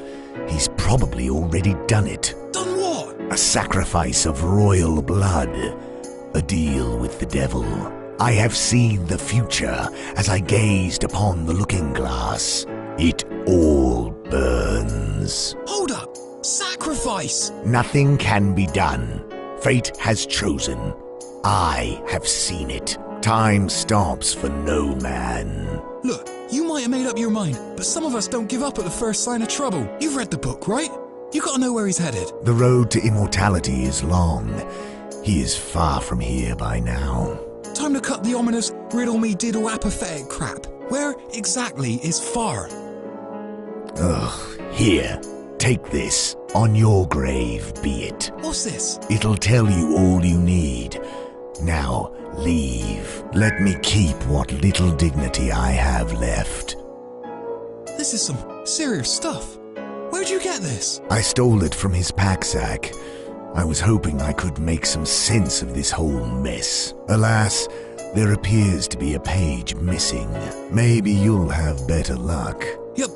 [SPEAKER 4] He's probably already done it.
[SPEAKER 7] Done what?
[SPEAKER 4] A sacrifice of royal blood. A deal with the devil. I have seen the future as I gazed upon the looking glass. It all burns.
[SPEAKER 7] Hold up! Sacrifice!
[SPEAKER 4] Nothing can be done. Fate has chosen. I have seen it. Time stops for no man.
[SPEAKER 7] Look, you might have made up your mind, but some of us don't give up at the first sign of trouble. You've read the book, right? You gotta know where he's headed.
[SPEAKER 4] The road to immortality is long. He is far from here by now.
[SPEAKER 7] Time to cut the ominous riddle-me-diddle apathetic crap. Where exactly is far?
[SPEAKER 4] Ugh, here. Take this. On your grave be it.
[SPEAKER 7] What's this?
[SPEAKER 4] It'll tell you all you need. Now, leave. Let me keep what little dignity I have left.
[SPEAKER 7] This is some serious stuff. Where'd you get this?
[SPEAKER 4] I stole it from his pack-sack. I was hoping I could make some sense of this whole mess. Alas, there appears to be a page missing. Maybe you'll have better luck.
[SPEAKER 7] Yep,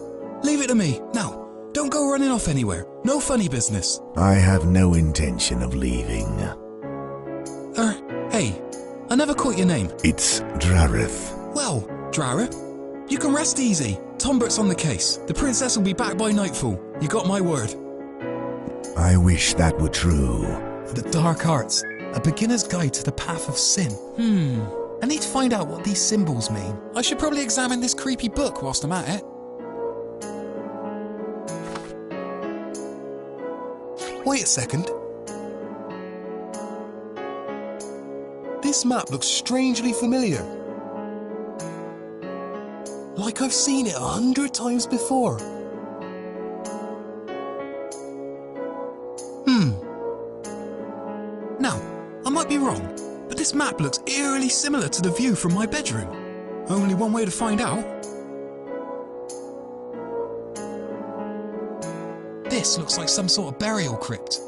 [SPEAKER 7] leave it to me. Now, don't go running off anywhere. No funny business.
[SPEAKER 4] I have no intention of leaving.
[SPEAKER 7] Hey, I never caught your name.
[SPEAKER 4] It's Dravith.
[SPEAKER 7] Well, Drareth, you can rest easy. Tombert's on the case. The princess will be back by nightfall. You got my word.
[SPEAKER 4] I wish that were true.
[SPEAKER 7] The Dark Arts, a beginner's guide to the path of sin. I need to find out what these symbols mean. I should probably examine this creepy book whilst I'm at it. Wait a second. This map looks strangely familiar. Like I've seen it 100 times before. Now, I might be wrong, but this map looks eerily similar to the view from my bedroom. Only one way to find out. This looks like some sort of burial crypt.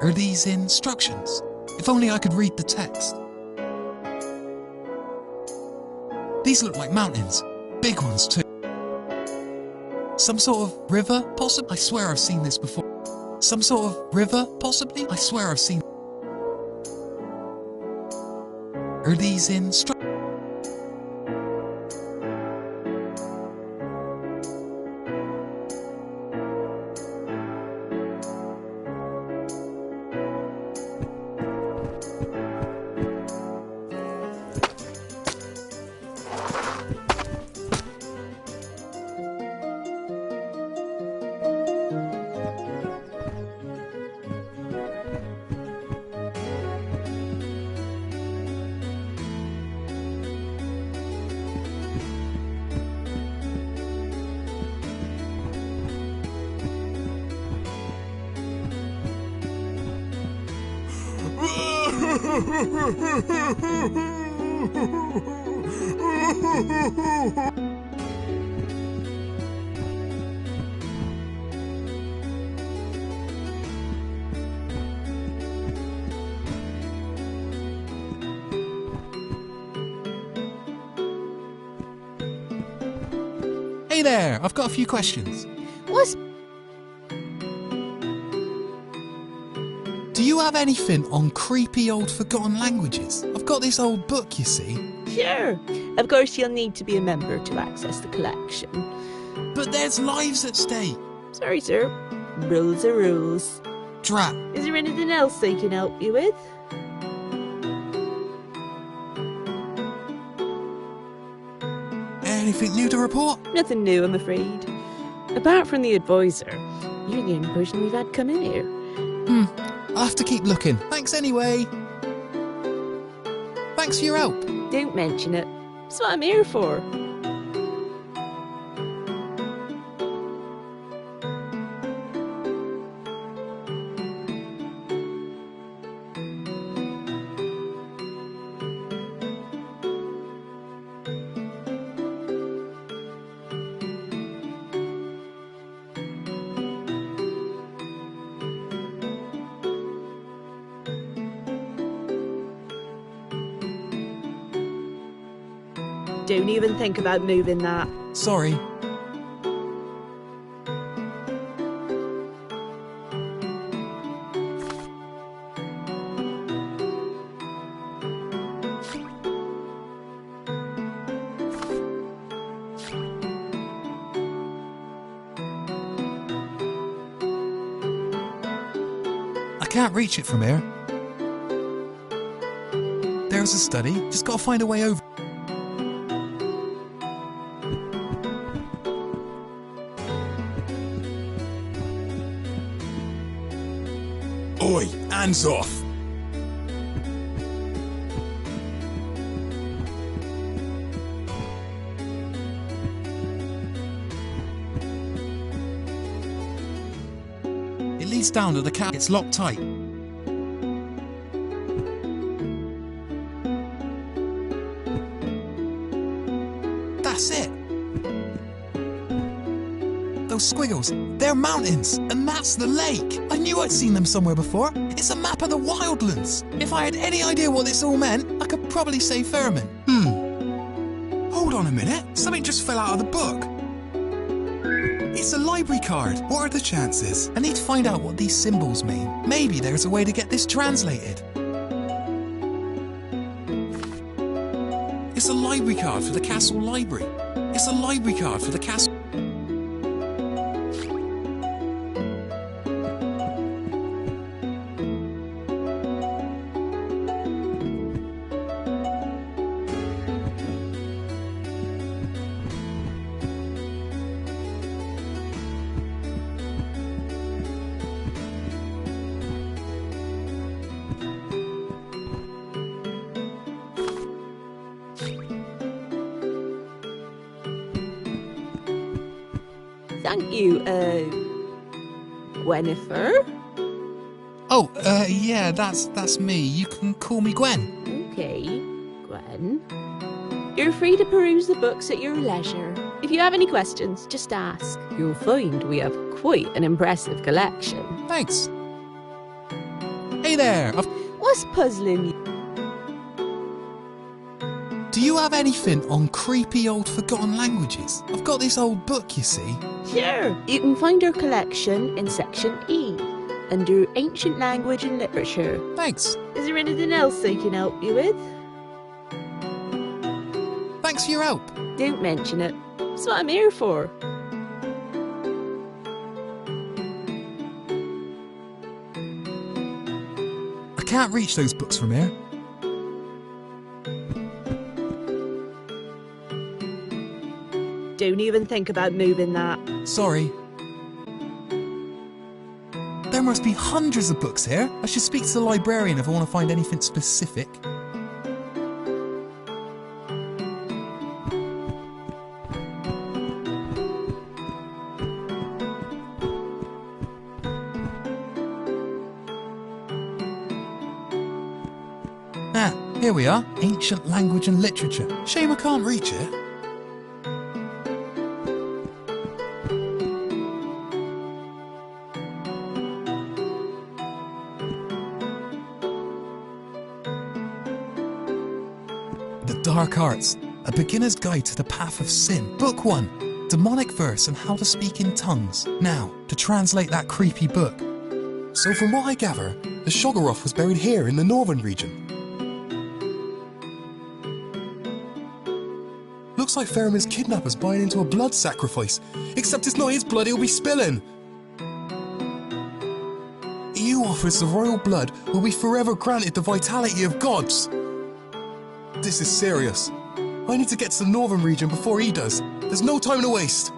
[SPEAKER 7] Are these instructions? If only I could read the text. These look like mountains. Big ones too. Some sort of river, possibly? I swear I've seen this before. Some sort of river, possibly? I swear I've seen... Are these instructions? Hey there, I've got a few questions.
[SPEAKER 5] What?
[SPEAKER 7] Do you have anything on creepy old forgotten languages? I've got this old book, you see.
[SPEAKER 5] Sure. Of course, you'll need to be a member to access the collection.
[SPEAKER 7] But there's lives at stake.
[SPEAKER 5] Sorry, sir. Rules are rules.
[SPEAKER 7] Drat.
[SPEAKER 5] Is there anything else I can help you with?
[SPEAKER 7] Anything new to report?
[SPEAKER 5] Nothing new, I'm afraid. Apart from the advisor, you're the only person we've had come in here.
[SPEAKER 7] I'll have to keep looking. Thanks anyway. Thanks for your help.
[SPEAKER 5] Don't mention it. That's what I'm here for. Don't even think about moving that.
[SPEAKER 7] Sorry. I can't reach it from here. There's a study, just gotta find a way over.
[SPEAKER 10] Oi, hands off!
[SPEAKER 7] It leads down to the cap. It's locked tight. That's it. Those squiggles, they're mountains, and that's the lake. I knew I'd seen them somewhere before. It's a map of the wildlands. If I had any idea what this all meant, I could probably say Fairman. Hold Hold on a minute. Something just fell out of the book. It's a library card. What are the chances? I need to find out what these symbols mean. Maybe there's a way to get this translated. It's a library card for the castle library. It's a library card for the castle.
[SPEAKER 5] Thank you, Gwenifer?
[SPEAKER 2] Oh, yeah, that's me. You can call me Gwen.
[SPEAKER 5] Okay, Gwen. You're free to peruse the books at your leisure. If you have any questions, just ask. You'll find we have quite an impressive collection.
[SPEAKER 2] Thanks. Hey there.
[SPEAKER 5] What's puzzling you?
[SPEAKER 2] Do you have anything on creepy old forgotten languages? I've got this old book, you see.
[SPEAKER 5] Sure. You can find our collection in Section E, under Ancient Language and Literature.
[SPEAKER 2] Thanks.
[SPEAKER 5] Is there anything else I can help you with?
[SPEAKER 2] Thanks for your help.
[SPEAKER 5] Don't mention it. That's what I'm here for.
[SPEAKER 2] I can't reach those books from here.
[SPEAKER 5] Don't even think about moving that.
[SPEAKER 2] Sorry. There must be hundreds of books here. I should speak to the librarian if I want to find anything specific. Ah, here we are. Ancient Language and Literature. Shame I can't reach it. Dark Arts, A Beginner's Guide to the Path of Sin. Book 1, Demonic Verse and How to Speak in Tongues. Now, to translate that creepy book.
[SPEAKER 3] So from what I gather, the Shoggoth was buried here in the northern region. Looks like Faramir's kidnappers buying into a blood sacrifice, except it's not his blood he'll be spilling. He who offers the royal blood will be forever granted the vitality of gods. This is serious. I need to get to the northern region before he does. There's no time to waste.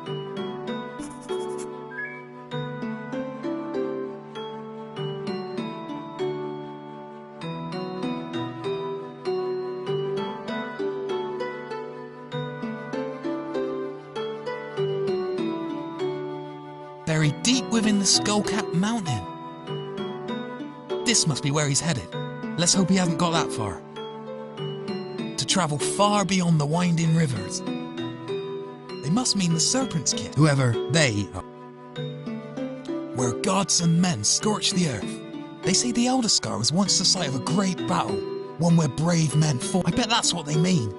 [SPEAKER 2] Buried deep within the Skullcap Mountain. This must be where he's headed. Let's hope he hasn't got that far. Travel far beyond the winding rivers. They must mean the Serpent's Kit, whoever they are. Where gods and men scorch the earth. They say the Elder Scar was once the site of a great battle, one where brave men fought. I bet that's what they mean.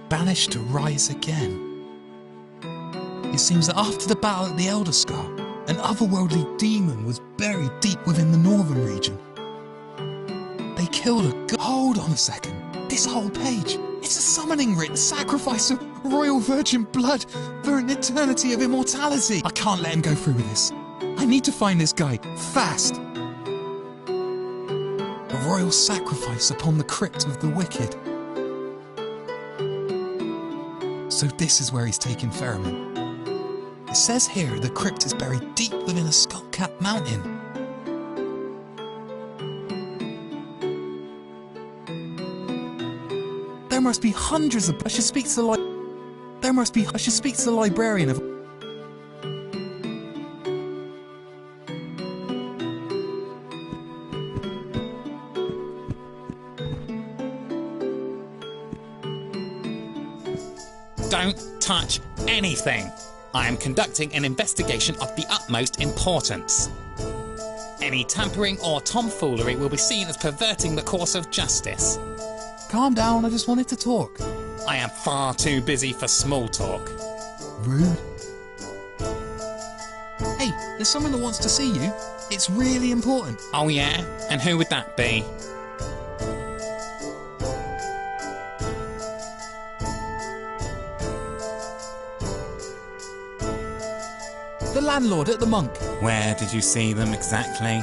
[SPEAKER 2] Banished to rise again. It seems that after the battle at the Elder Scar, an otherworldly demon was buried deep within the northern region. They killed a god. Hold on a second. This whole page, it's a summoning rite, sacrifice of royal virgin blood for an eternity of immortality. I can't let him go through with this. I need to find this guy, fast. A royal sacrifice upon the crypt of the wicked. So this is where he's taken Faramir. It says here the crypt is buried deep within a skullcap mountain. There must be hundreds of. I should speak to the I should speak to the librarian of.
[SPEAKER 1] Don't touch anything. I am conducting an investigation of the utmost importance. Any tampering or tomfoolery will be seen as perverting the course of justice.
[SPEAKER 2] Calm down, I just wanted to talk.
[SPEAKER 1] I am far too busy for small talk.
[SPEAKER 3] Rude.
[SPEAKER 2] Hey, there's someone that wants to see you. It's really important.
[SPEAKER 1] Oh yeah? And who would that be?
[SPEAKER 2] The landlord at the Monk.
[SPEAKER 1] Where did you see them exactly?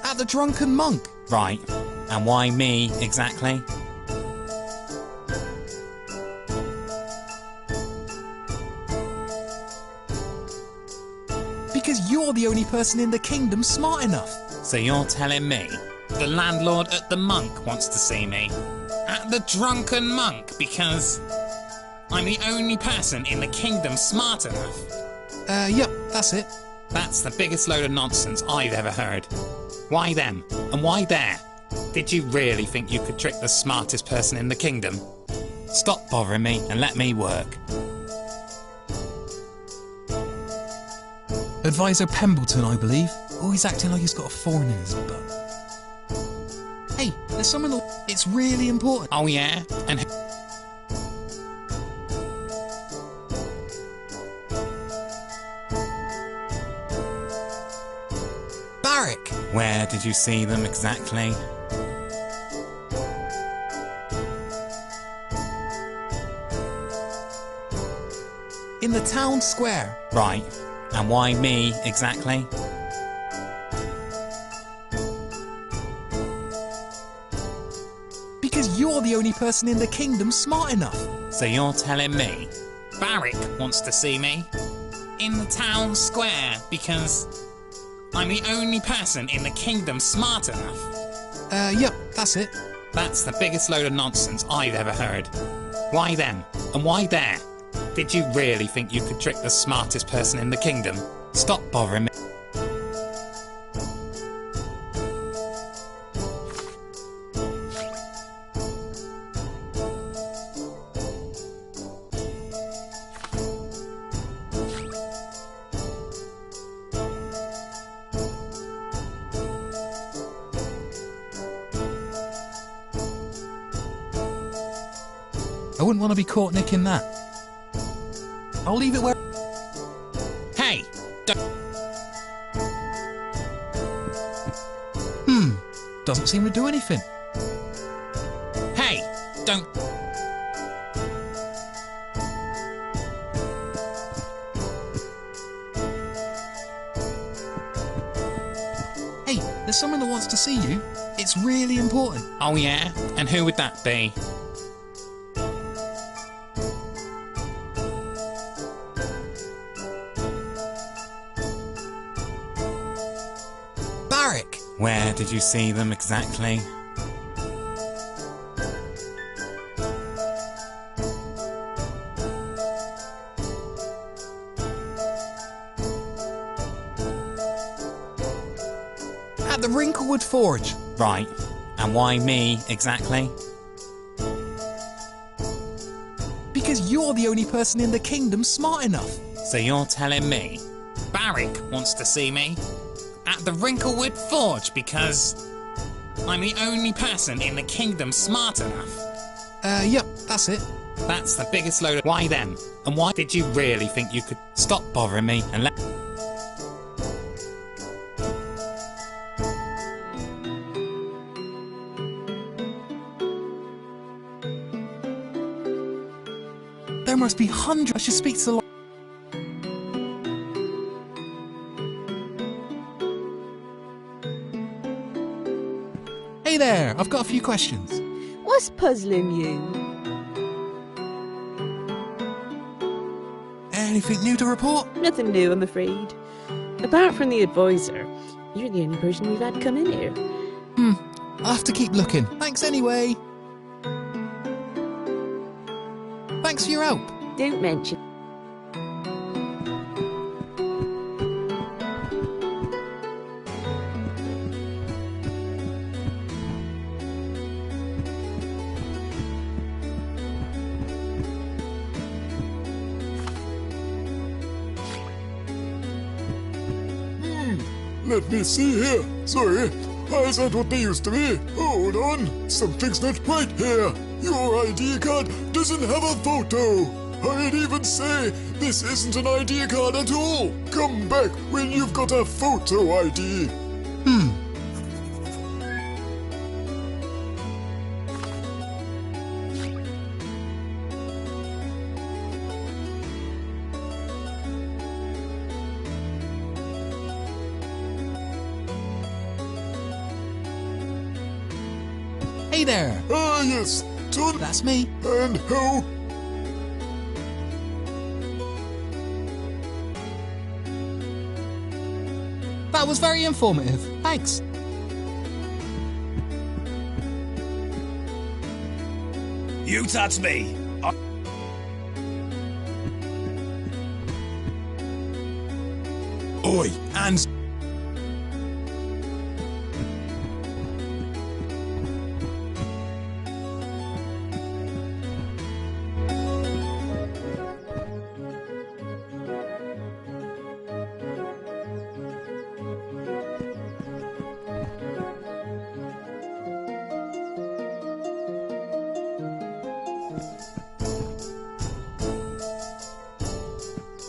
[SPEAKER 2] At the Drunken Monk.
[SPEAKER 1] Right. And why me exactly?
[SPEAKER 2] Because you're the only person in the kingdom smart enough.
[SPEAKER 1] So you're telling me the landlord at the Monk wants to see me? At the Drunken Monk because I'm the only person in the kingdom smart enough?
[SPEAKER 2] Yep, that's it.
[SPEAKER 1] That's the biggest load of nonsense I've ever heard. Why them? And why there? Did you really think you could trick the smartest person in the kingdom? Stop bothering me and let me work.
[SPEAKER 2] Advisor Pembleton, I believe. Oh, he's acting like he's got a thorn in his butt. Hey, there's someone that... It's really important.
[SPEAKER 1] Oh yeah? And
[SPEAKER 2] Barrack.
[SPEAKER 1] where did you see them exactly?
[SPEAKER 2] In the town square.
[SPEAKER 1] Right. And why me exactly?
[SPEAKER 2] Because you're the only person in the kingdom smart enough.
[SPEAKER 1] So you're telling me Barrack wants to see me in the town square because I'm the only person in the kingdom smart enough?
[SPEAKER 2] Yep, that's it.
[SPEAKER 1] That's the biggest load of nonsense I've ever heard. Why them? And why there? Did you really think you could trick the smartest person in the kingdom? Stop bothering me.
[SPEAKER 2] I wouldn't want to be caught nicking that. I'll leave it where...
[SPEAKER 1] Hey! Don't...
[SPEAKER 2] Doesn't seem to do anything.
[SPEAKER 1] Hey! Don't...
[SPEAKER 2] Hey, there's someone that wants to see you. It's really important.
[SPEAKER 1] Oh yeah? And who would that be?
[SPEAKER 2] Barrack.
[SPEAKER 1] Where did you see them exactly?
[SPEAKER 2] At the Wrinklewood Forge.
[SPEAKER 1] Right. And why me exactly?
[SPEAKER 2] Because you're the only person in the kingdom smart enough.
[SPEAKER 1] So you're telling me Barrack wants to see me at the Wrinklewood Forge because I'm the only person in the kingdom smart enough?
[SPEAKER 2] Yep, that's it.
[SPEAKER 1] That's the biggest load of... Why them? And why did you really think you could... Stop bothering me and let...
[SPEAKER 2] There must be hundreds. I should speak to the... Hey there, I've got a few questions.
[SPEAKER 5] What's puzzling you?
[SPEAKER 2] Anything new to report?
[SPEAKER 5] Nothing new, I'm afraid. Apart from the advisor, you're the only person we've had come in here.
[SPEAKER 2] I'll have to keep looking. Thanks anyway. Thanks for your help.
[SPEAKER 5] Don't mention.
[SPEAKER 3] Let me see here. Sorry, Is that what they used to be? Hold on, something's not right here. Your ID card doesn't have a photo. I'd even say this isn't an ID card at all. Come back when you've got a photo ID.
[SPEAKER 2] Hey there!
[SPEAKER 3] Ah, yes, Ton.
[SPEAKER 2] That's me.
[SPEAKER 3] And how?
[SPEAKER 2] That was very informative. Thanks.
[SPEAKER 10] You touch me. Oi, and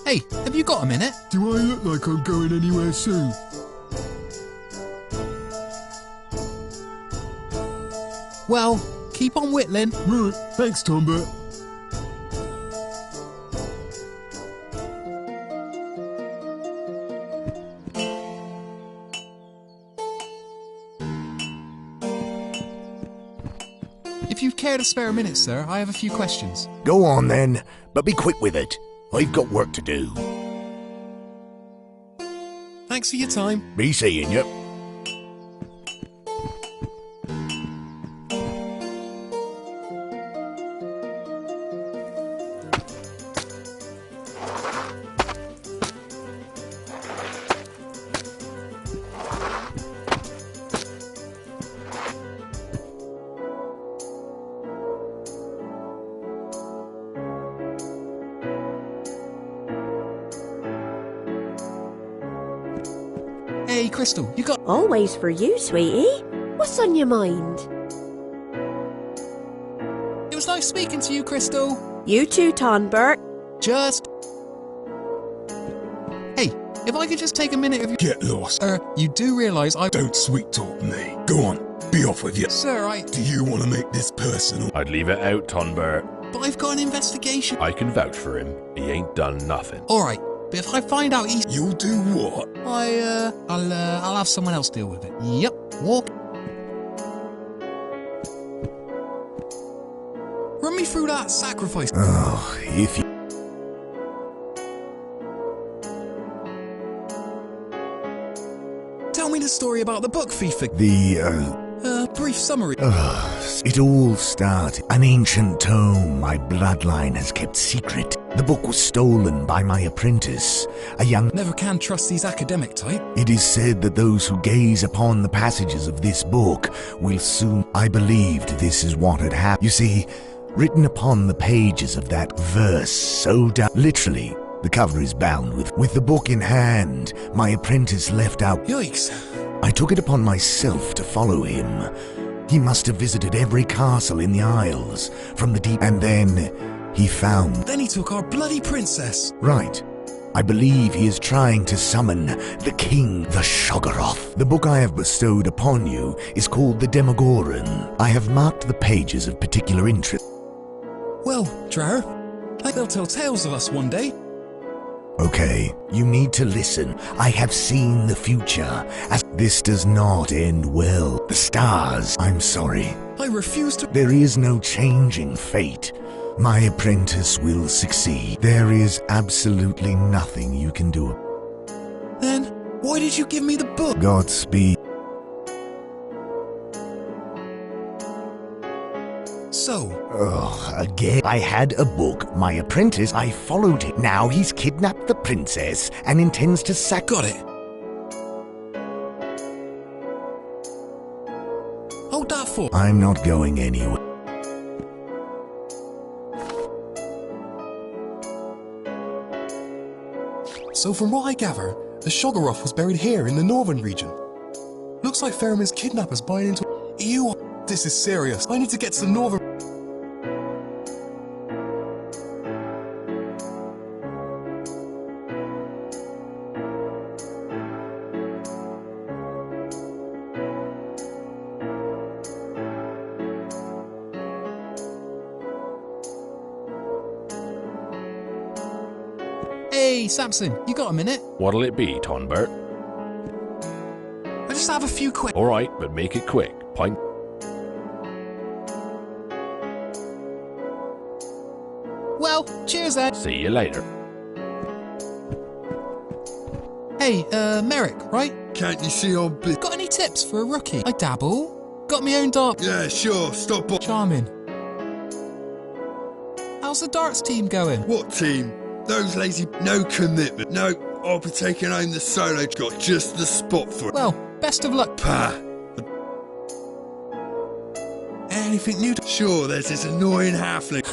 [SPEAKER 2] Hey, have you got a minute?
[SPEAKER 3] Do I look like I'm going anywhere soon?
[SPEAKER 2] Well, keep on whittling.
[SPEAKER 3] Right, thanks, Tombert.
[SPEAKER 2] If you'd care to spare a minute, sir, I have a few questions.
[SPEAKER 4] Go on then, but be quick with it. I've got work to do.
[SPEAKER 2] Thanks for your time.
[SPEAKER 4] Be seeing you.
[SPEAKER 2] Hey, Crystal, you got...
[SPEAKER 9] Always for you, sweetie. What's on your mind?
[SPEAKER 2] It was nice speaking to you, Crystal.
[SPEAKER 9] You too, Tonbert.
[SPEAKER 2] Just... Hey, if I could just take a minute of your...
[SPEAKER 10] get lost.
[SPEAKER 2] You do realise I...
[SPEAKER 10] Don't sweet talk me. Go on, be off with you.
[SPEAKER 2] Sir,
[SPEAKER 10] Do you want to make this personal?
[SPEAKER 8] I'd leave it out, Tonbert.
[SPEAKER 2] But I've got an investigation.
[SPEAKER 8] I can vouch for him. He ain't done nothing.
[SPEAKER 2] Alright, but if I find out he's...
[SPEAKER 10] You'll do what?
[SPEAKER 2] I'll have someone else deal with it. Yep, walk. Run me through that sacrifice.
[SPEAKER 4] Oh, if you...
[SPEAKER 2] Tell me the story about the book thief. Brief summary.
[SPEAKER 4] It all started. An ancient tome my bloodline has kept secret. The book was stolen by my apprentice, a young...
[SPEAKER 2] Never can trust these academic type.
[SPEAKER 4] It is said that those who gaze upon the passages of this book will soon... I believed this is what had happened. You see, written upon the pages of that verse so down... Literally, the cover is bound with the book in hand, my apprentice left out...
[SPEAKER 2] Yikes.
[SPEAKER 4] I took it upon myself to follow him. He must have visited every castle in the Isles, from the deep... And then he found...
[SPEAKER 2] Then he took our bloody princess.
[SPEAKER 4] Right. I believe he is trying to summon the king, the Shoggoth. The book I have bestowed upon you is called the Demagoran. I have marked the pages of particular interest.
[SPEAKER 2] Well, Drow, like they'll tell tales of us one day.
[SPEAKER 4] Okay, you need to listen. I have seen the future, as this does not end well. The stars, I'm sorry.
[SPEAKER 2] I refuse to...
[SPEAKER 4] There is no changing fate. My apprentice will succeed. There is absolutely nothing you can do.
[SPEAKER 2] Then, why did you give me the book?
[SPEAKER 4] Godspeed.
[SPEAKER 2] So...
[SPEAKER 4] Again. I had a book. My apprentice, I followed him. Now he's kidnapped the princess and intends to sack...
[SPEAKER 2] Got it. Hold that for...
[SPEAKER 4] I'm not going anywhere.
[SPEAKER 11] So from what I gather, the Shoggoth was buried here in the northern region.
[SPEAKER 2] Looks like Ferriman's kidnappers buying into... You... This is serious. I need to get to the northern...
[SPEAKER 7] Hey, Samson, you got a minute?
[SPEAKER 8] What'll it be, Tonbert?
[SPEAKER 7] I just have a few quick...
[SPEAKER 8] Alright, but make it quick. Pint.
[SPEAKER 7] Well, cheers then.
[SPEAKER 8] See you later.
[SPEAKER 7] Hey, Merrick, right?
[SPEAKER 3] Can't you see I'm busy?
[SPEAKER 7] Got any tips for a rookie? I dabble. Got my own dart.
[SPEAKER 3] Yeah, sure, stop by.
[SPEAKER 7] Charming. How's the darts team going?
[SPEAKER 3] What team? Those lazy... No commitment. No, I'll be taking home the solo. Got just the spot for it.
[SPEAKER 7] Well, best of luck.
[SPEAKER 3] Pah.
[SPEAKER 7] Anything new to...
[SPEAKER 3] Sure, there's this annoying halfling.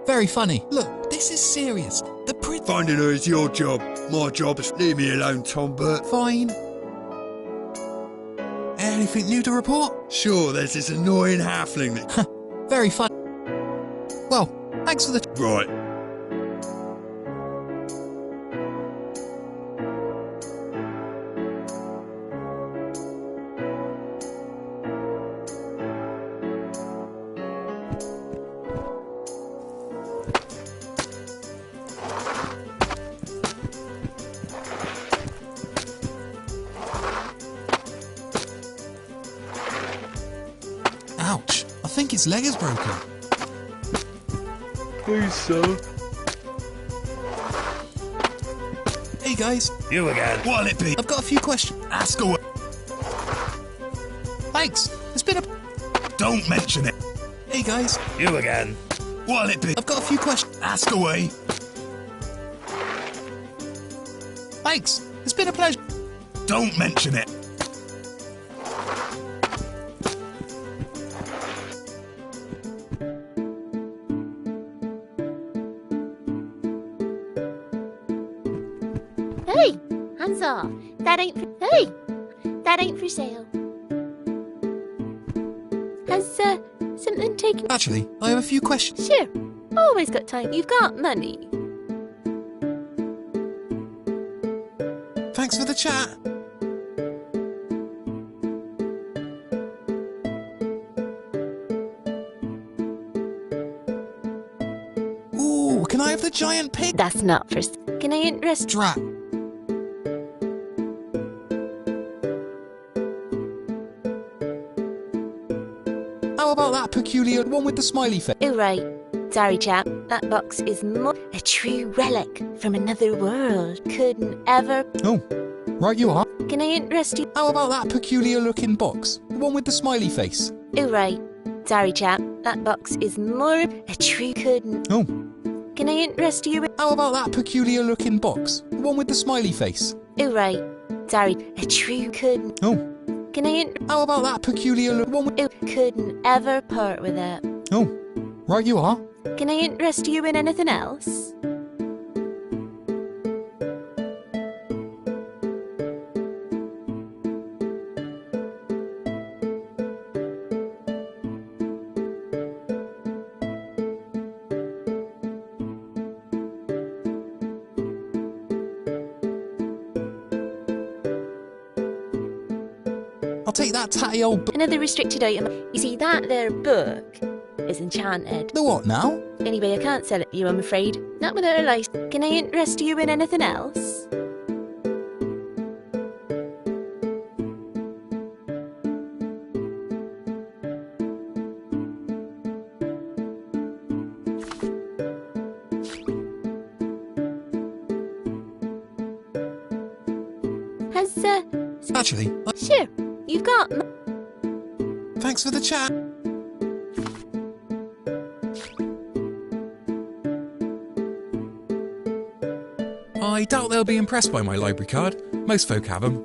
[SPEAKER 7] Very funny. Look, this is serious. The prince...
[SPEAKER 3] Finding her is your job. My job is... Leave me alone, Tombert.
[SPEAKER 7] Fine. Anything new to report?
[SPEAKER 3] Sure, there's this annoying halfling that...
[SPEAKER 7] Very fun. Well, thanks for the...
[SPEAKER 3] Right.
[SPEAKER 7] Ouch. I think his leg is broken.
[SPEAKER 3] Please, sir.
[SPEAKER 7] Hey guys,
[SPEAKER 10] You again. What'll it be?
[SPEAKER 7] I've got a few questions.
[SPEAKER 10] Ask away.
[SPEAKER 7] Thanks. It's been a...
[SPEAKER 10] Don't mention it.
[SPEAKER 7] Hey guys,
[SPEAKER 10] You again. What'll it be?
[SPEAKER 7] I've got a few questions.
[SPEAKER 10] Ask away.
[SPEAKER 7] Thanks. It's been a pleasure.
[SPEAKER 10] Don't mention it.
[SPEAKER 5] Hey, hands off. That ain't for... Hey, that ain't for sale. Has, something taken...
[SPEAKER 7] Actually, I have a few questions.
[SPEAKER 5] Sure, always got time. You've got money.
[SPEAKER 7] Thanks for the chat. Ooh, can I have the giant pig?
[SPEAKER 5] That's not for... Can I interest...
[SPEAKER 7] Drat. How about that peculiar one with the smiley face?
[SPEAKER 5] Oh, right. Sorry, chap. That box is a true relic from another world. Couldn't ever...
[SPEAKER 7] Oh, right you are.
[SPEAKER 5] Can I interest you?
[SPEAKER 7] How about that peculiar looking box? The one with the smiley face?
[SPEAKER 5] Oh, right. Sorry, chap. That box is a true... Couldn't...
[SPEAKER 7] Oh.
[SPEAKER 5] Can I interest you?
[SPEAKER 7] How about that peculiar looking box? The one with the smiley face?
[SPEAKER 5] Oh, right. Sorry. A true... Couldn't...
[SPEAKER 7] Oh.
[SPEAKER 5] Can I
[SPEAKER 7] How about that peculiar one with...
[SPEAKER 5] Oh, couldn't ever part with it.
[SPEAKER 7] Oh, right you are.
[SPEAKER 5] Can I interest you in anything else?
[SPEAKER 7] I'll take that tatty old book.
[SPEAKER 5] Another restricted item. You see, that there book is enchanted.
[SPEAKER 7] The what now?
[SPEAKER 5] Anyway, I can't sell it to you, I'm afraid. Not without a license. Can I interest you in anything else? Has,
[SPEAKER 7] Actually,
[SPEAKER 5] Sure, you've got...
[SPEAKER 7] thanks for the chat. I doubt they'll be impressed by my library card. Most folk have them.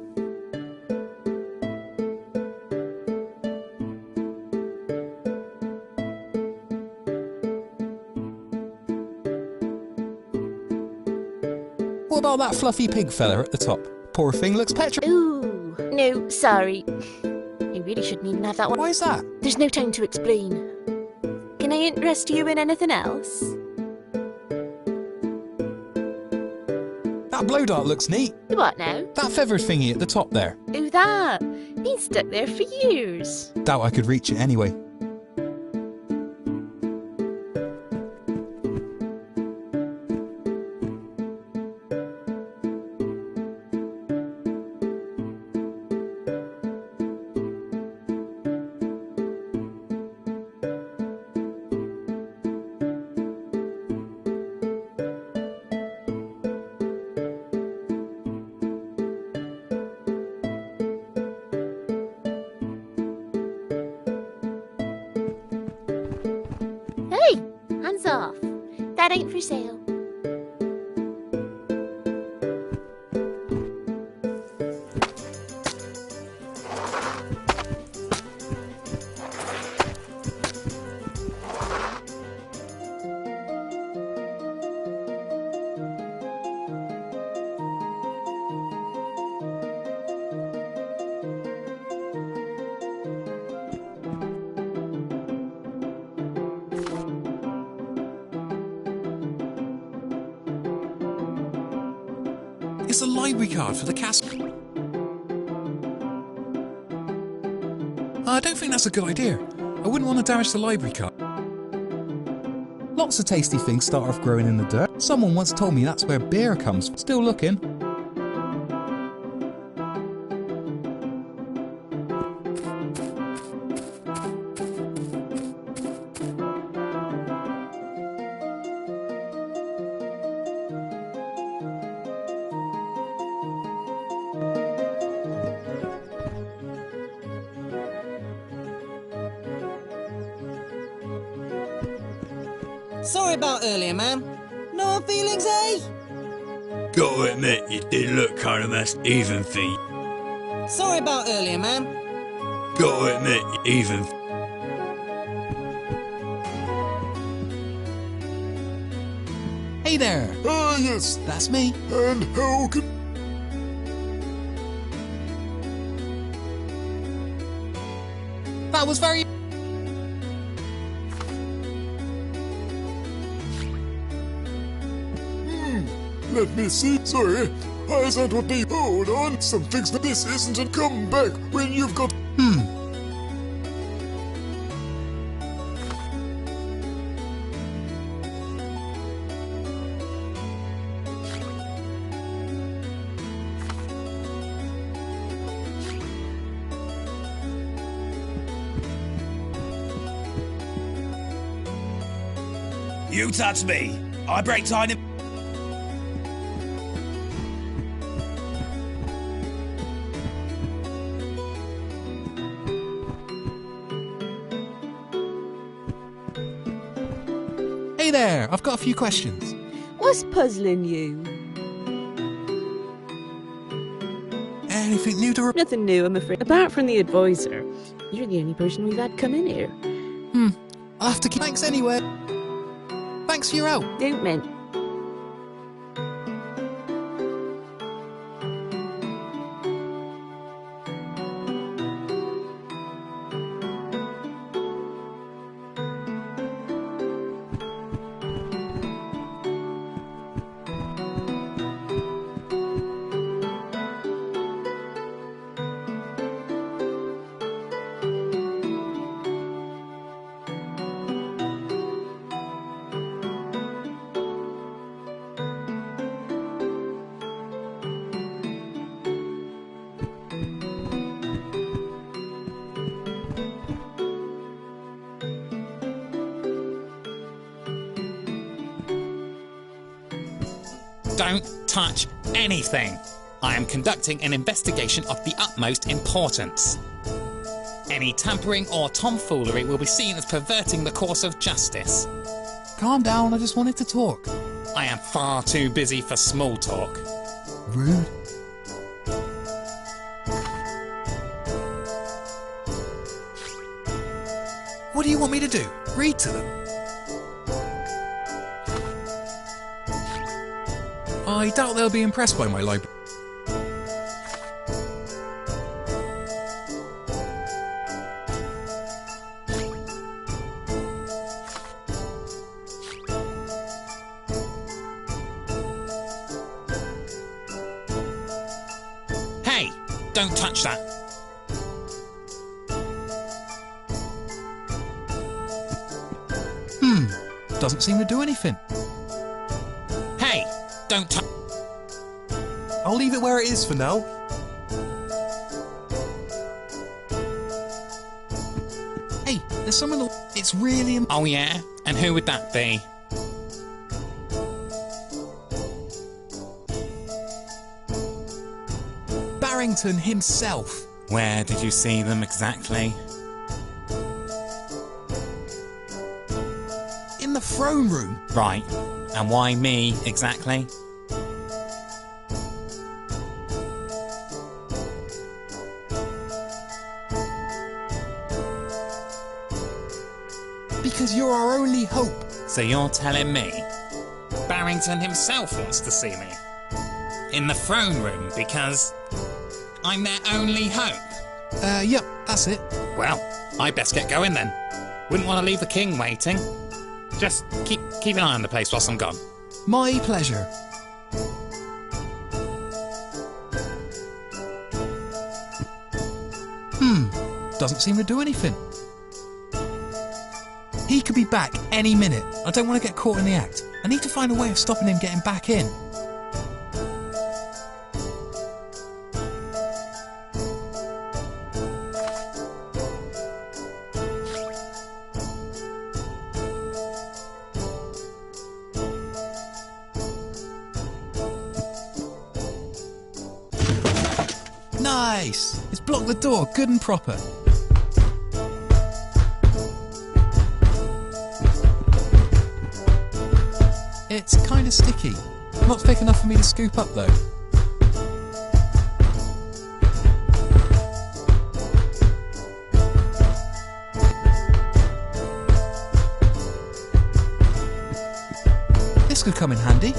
[SPEAKER 7] What about that fluffy pig fella at the top? Poor thing looks petrified.
[SPEAKER 5] Ooh, No, sorry. I really shouldn't even have that one.
[SPEAKER 2] Why is that?
[SPEAKER 5] There's no time to explain. Can I interest you in anything else?
[SPEAKER 2] That blow dart looks neat.
[SPEAKER 5] What now?
[SPEAKER 2] That feathered thingy at the top there.
[SPEAKER 5] Oh, that. Been stuck there for years.
[SPEAKER 2] Doubt I could reach it anyway.
[SPEAKER 5] Hey, hands off. That ain't for sale.
[SPEAKER 7] It's a library card for the castle. I don't think that's a good idea. I wouldn't want to damage the library card.
[SPEAKER 2] Lots of tasty things start off growing in the dirt. Someone once told me that's where beer comes from. Still looking.
[SPEAKER 11] Sorry about earlier, ma'am. No hard feelings, eh?
[SPEAKER 12] Gotta admit, you did look kind of messed even feet.
[SPEAKER 11] Sorry about earlier, ma'am.
[SPEAKER 12] Gotta admit, even.
[SPEAKER 2] Hey there!
[SPEAKER 3] Ah, yes.
[SPEAKER 2] That's me.
[SPEAKER 3] And how can...
[SPEAKER 2] That was very...
[SPEAKER 3] Let me see. Sorry. I said what they... Hold on. Some things that this isn't and come back when you've got...
[SPEAKER 10] You touch me, I break tiny...
[SPEAKER 2] Hey there! I've got a few questions.
[SPEAKER 5] What's puzzling you?
[SPEAKER 2] Anything new to report?
[SPEAKER 5] Nothing new, I'm afraid. Apart from the advisor. You're the only person we've had come in here.
[SPEAKER 2] I'll have to keep... Thanks anyway. Thanks for your help.
[SPEAKER 5] Don't men.
[SPEAKER 1] Don't touch anything. I am conducting an investigation of the utmost importance. Any tampering or tomfoolery will be seen as perverting the course of justice.
[SPEAKER 2] Calm down, I just wanted to talk.
[SPEAKER 1] I am far too busy for small talk.
[SPEAKER 2] Rude.
[SPEAKER 7] What do you want me to do? Read to them? I doubt they'll be impressed by my library.
[SPEAKER 1] don't touch that.
[SPEAKER 2] Doesn't seem to do anything.
[SPEAKER 1] Hey, don't touch.
[SPEAKER 7] I'll leave it where it is for now.
[SPEAKER 2] Hey, there's someone. It's really.
[SPEAKER 1] Oh yeah? And who would that be?
[SPEAKER 2] Barrington himself.
[SPEAKER 1] Where did you see them exactly?
[SPEAKER 2] In the throne room.
[SPEAKER 1] Right. And why me exactly?
[SPEAKER 2] Because you're our only hope.
[SPEAKER 1] So you're telling me Barrington himself wants to see me in the throne room because I'm their only hope?
[SPEAKER 2] Yep, that's it.
[SPEAKER 1] Well, I best get going then. Wouldn't want to leave the king waiting. Just keep an eye on the place whilst I'm gone.
[SPEAKER 2] My pleasure. Doesn't seem to do anything. He could be back any minute. I don't want to get caught in the act. I need to find a way of stopping him getting back in. Nice! It's blocked the door good and proper. It's kind of sticky. Not thick enough for me to scoop up though. This could come in handy.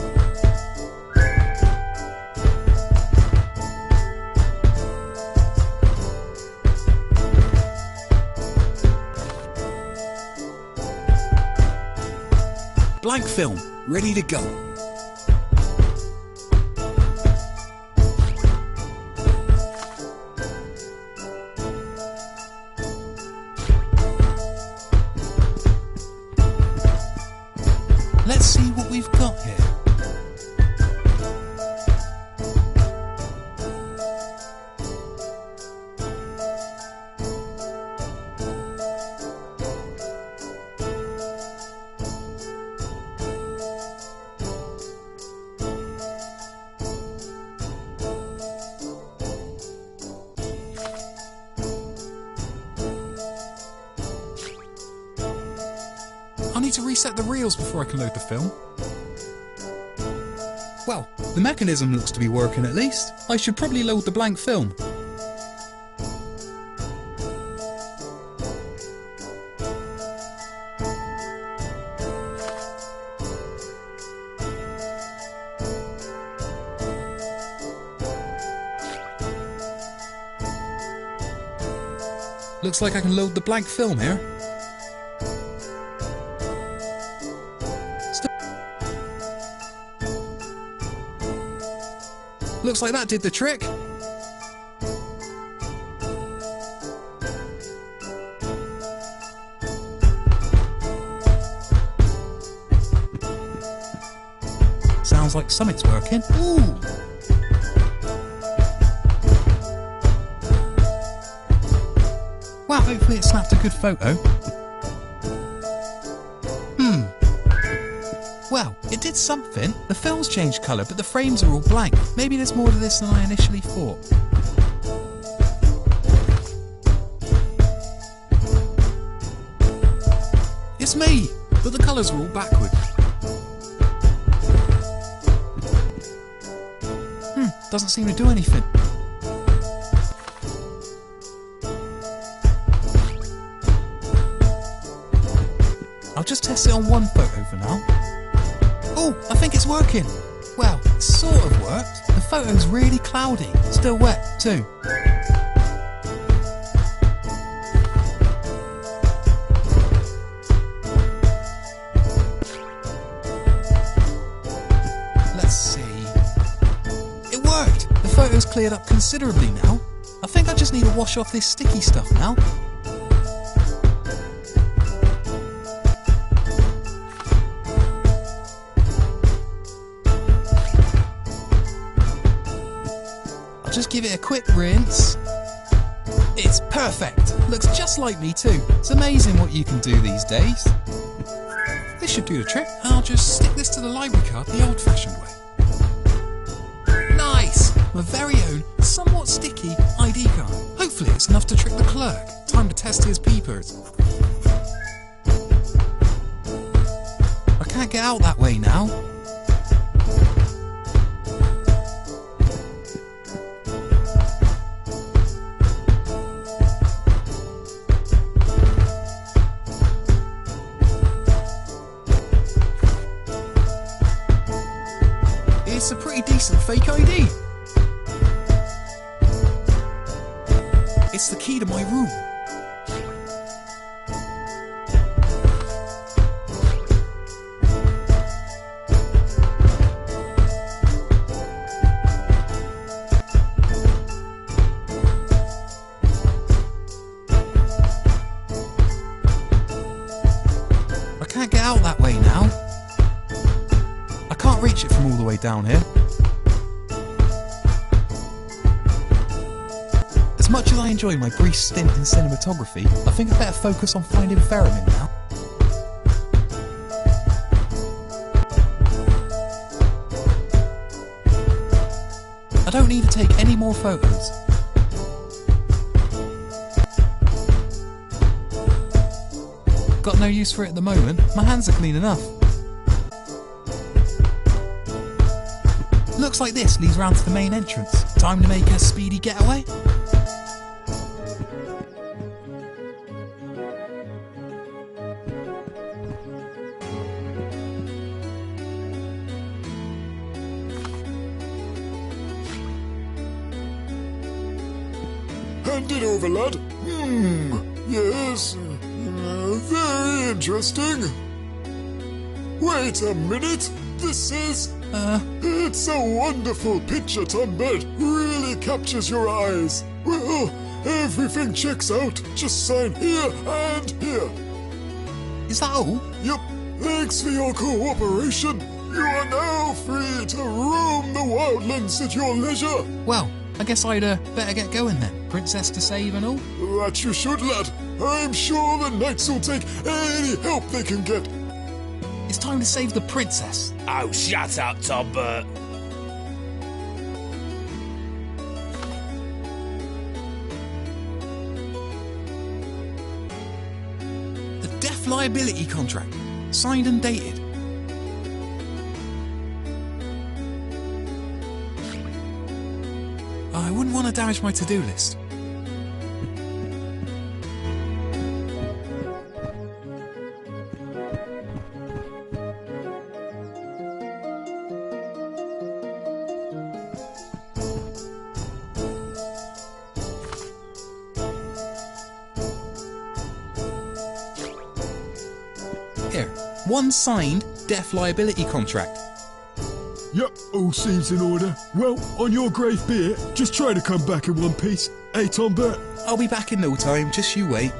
[SPEAKER 10] Blank film, ready to go.
[SPEAKER 2] Let's see what we've got here. I need to reset the reels before I can load the film. Well, the mechanism looks to be working at least. I should probably load the blank film. Looks like I can load the blank film here. Looks like that did the trick. Sounds like something's working. Ooh! Wow, hopefully it snapped a good photo. Well, it did something. The film's changed colour, but the frames are all blank. Maybe there's more to this than I initially thought. It's me! But the colours are all backward. Doesn't seem to do anything. I'll just test it on one photo for now. Oh, I think it's working. Well, it sort of worked. The photo's really cloudy. Still wet, too. Let's see. It worked! The photo's cleared up considerably now. I think I just need to wash off this sticky stuff now. I'll just give it a quick rinse. It's perfect. Looks just like me too. It's amazing what you can do these days. This should do the trick. I'll just stick this to the library card the old-fashioned way. Nice! My very own, somewhat sticky ID card. Hopefully it's enough to trick the clerk. Time to test his peepers. I can't get out that way now. It's a pretty decent fake ID. It's the key to my room. I can't get out that way now. I can't reach it from all the way down here. As much as I enjoy my brief stint in cinematography, I think I better focus on finding Ferriman now. I don't need to take any more photos. Got no use for it at the moment, my hands are clean enough. Looks like this leads round to the main entrance. Time to make a speedy getaway.
[SPEAKER 3] Hand it over, lad. Yes. Very interesting. Wait a minute. This is... It's a wonderful picture, Tombed. Really captures your eyes. Well, everything checks out. Just sign here and here.
[SPEAKER 2] Is that all?
[SPEAKER 3] Yep. Thanks for your cooperation. You are now free to roam the wildlands at your leisure.
[SPEAKER 2] Well, I guess I'd better get going then. Princess to save and all?
[SPEAKER 3] That you should, lad. I'm sure the knights will take any help they can get.
[SPEAKER 2] It's time to save the princess.
[SPEAKER 6] Oh, shut up, Tombert.
[SPEAKER 2] The death liability contract. Signed and dated. I wouldn't want to damage my to-do list. Here, one signed death liability contract.
[SPEAKER 3] Yep, all seems in order. Well, on your grave be it. Just try to come back in one piece. Hey, Tombert.
[SPEAKER 2] I'll be back in no time, just you wait.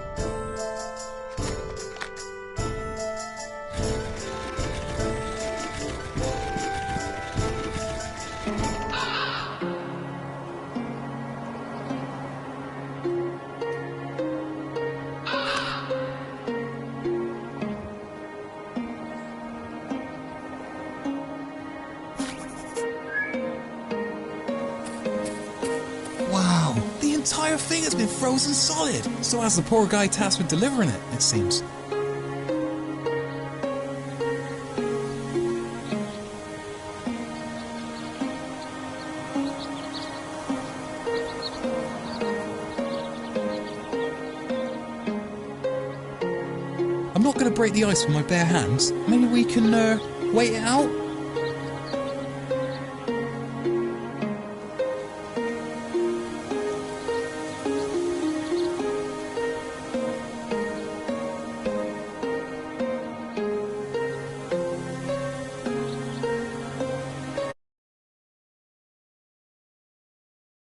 [SPEAKER 2] Wow, the entire thing has been frozen solid. So has the poor guy tasked with delivering it, it seems. I'm not going to break the ice with my bare hands. Maybe we can, wait it out?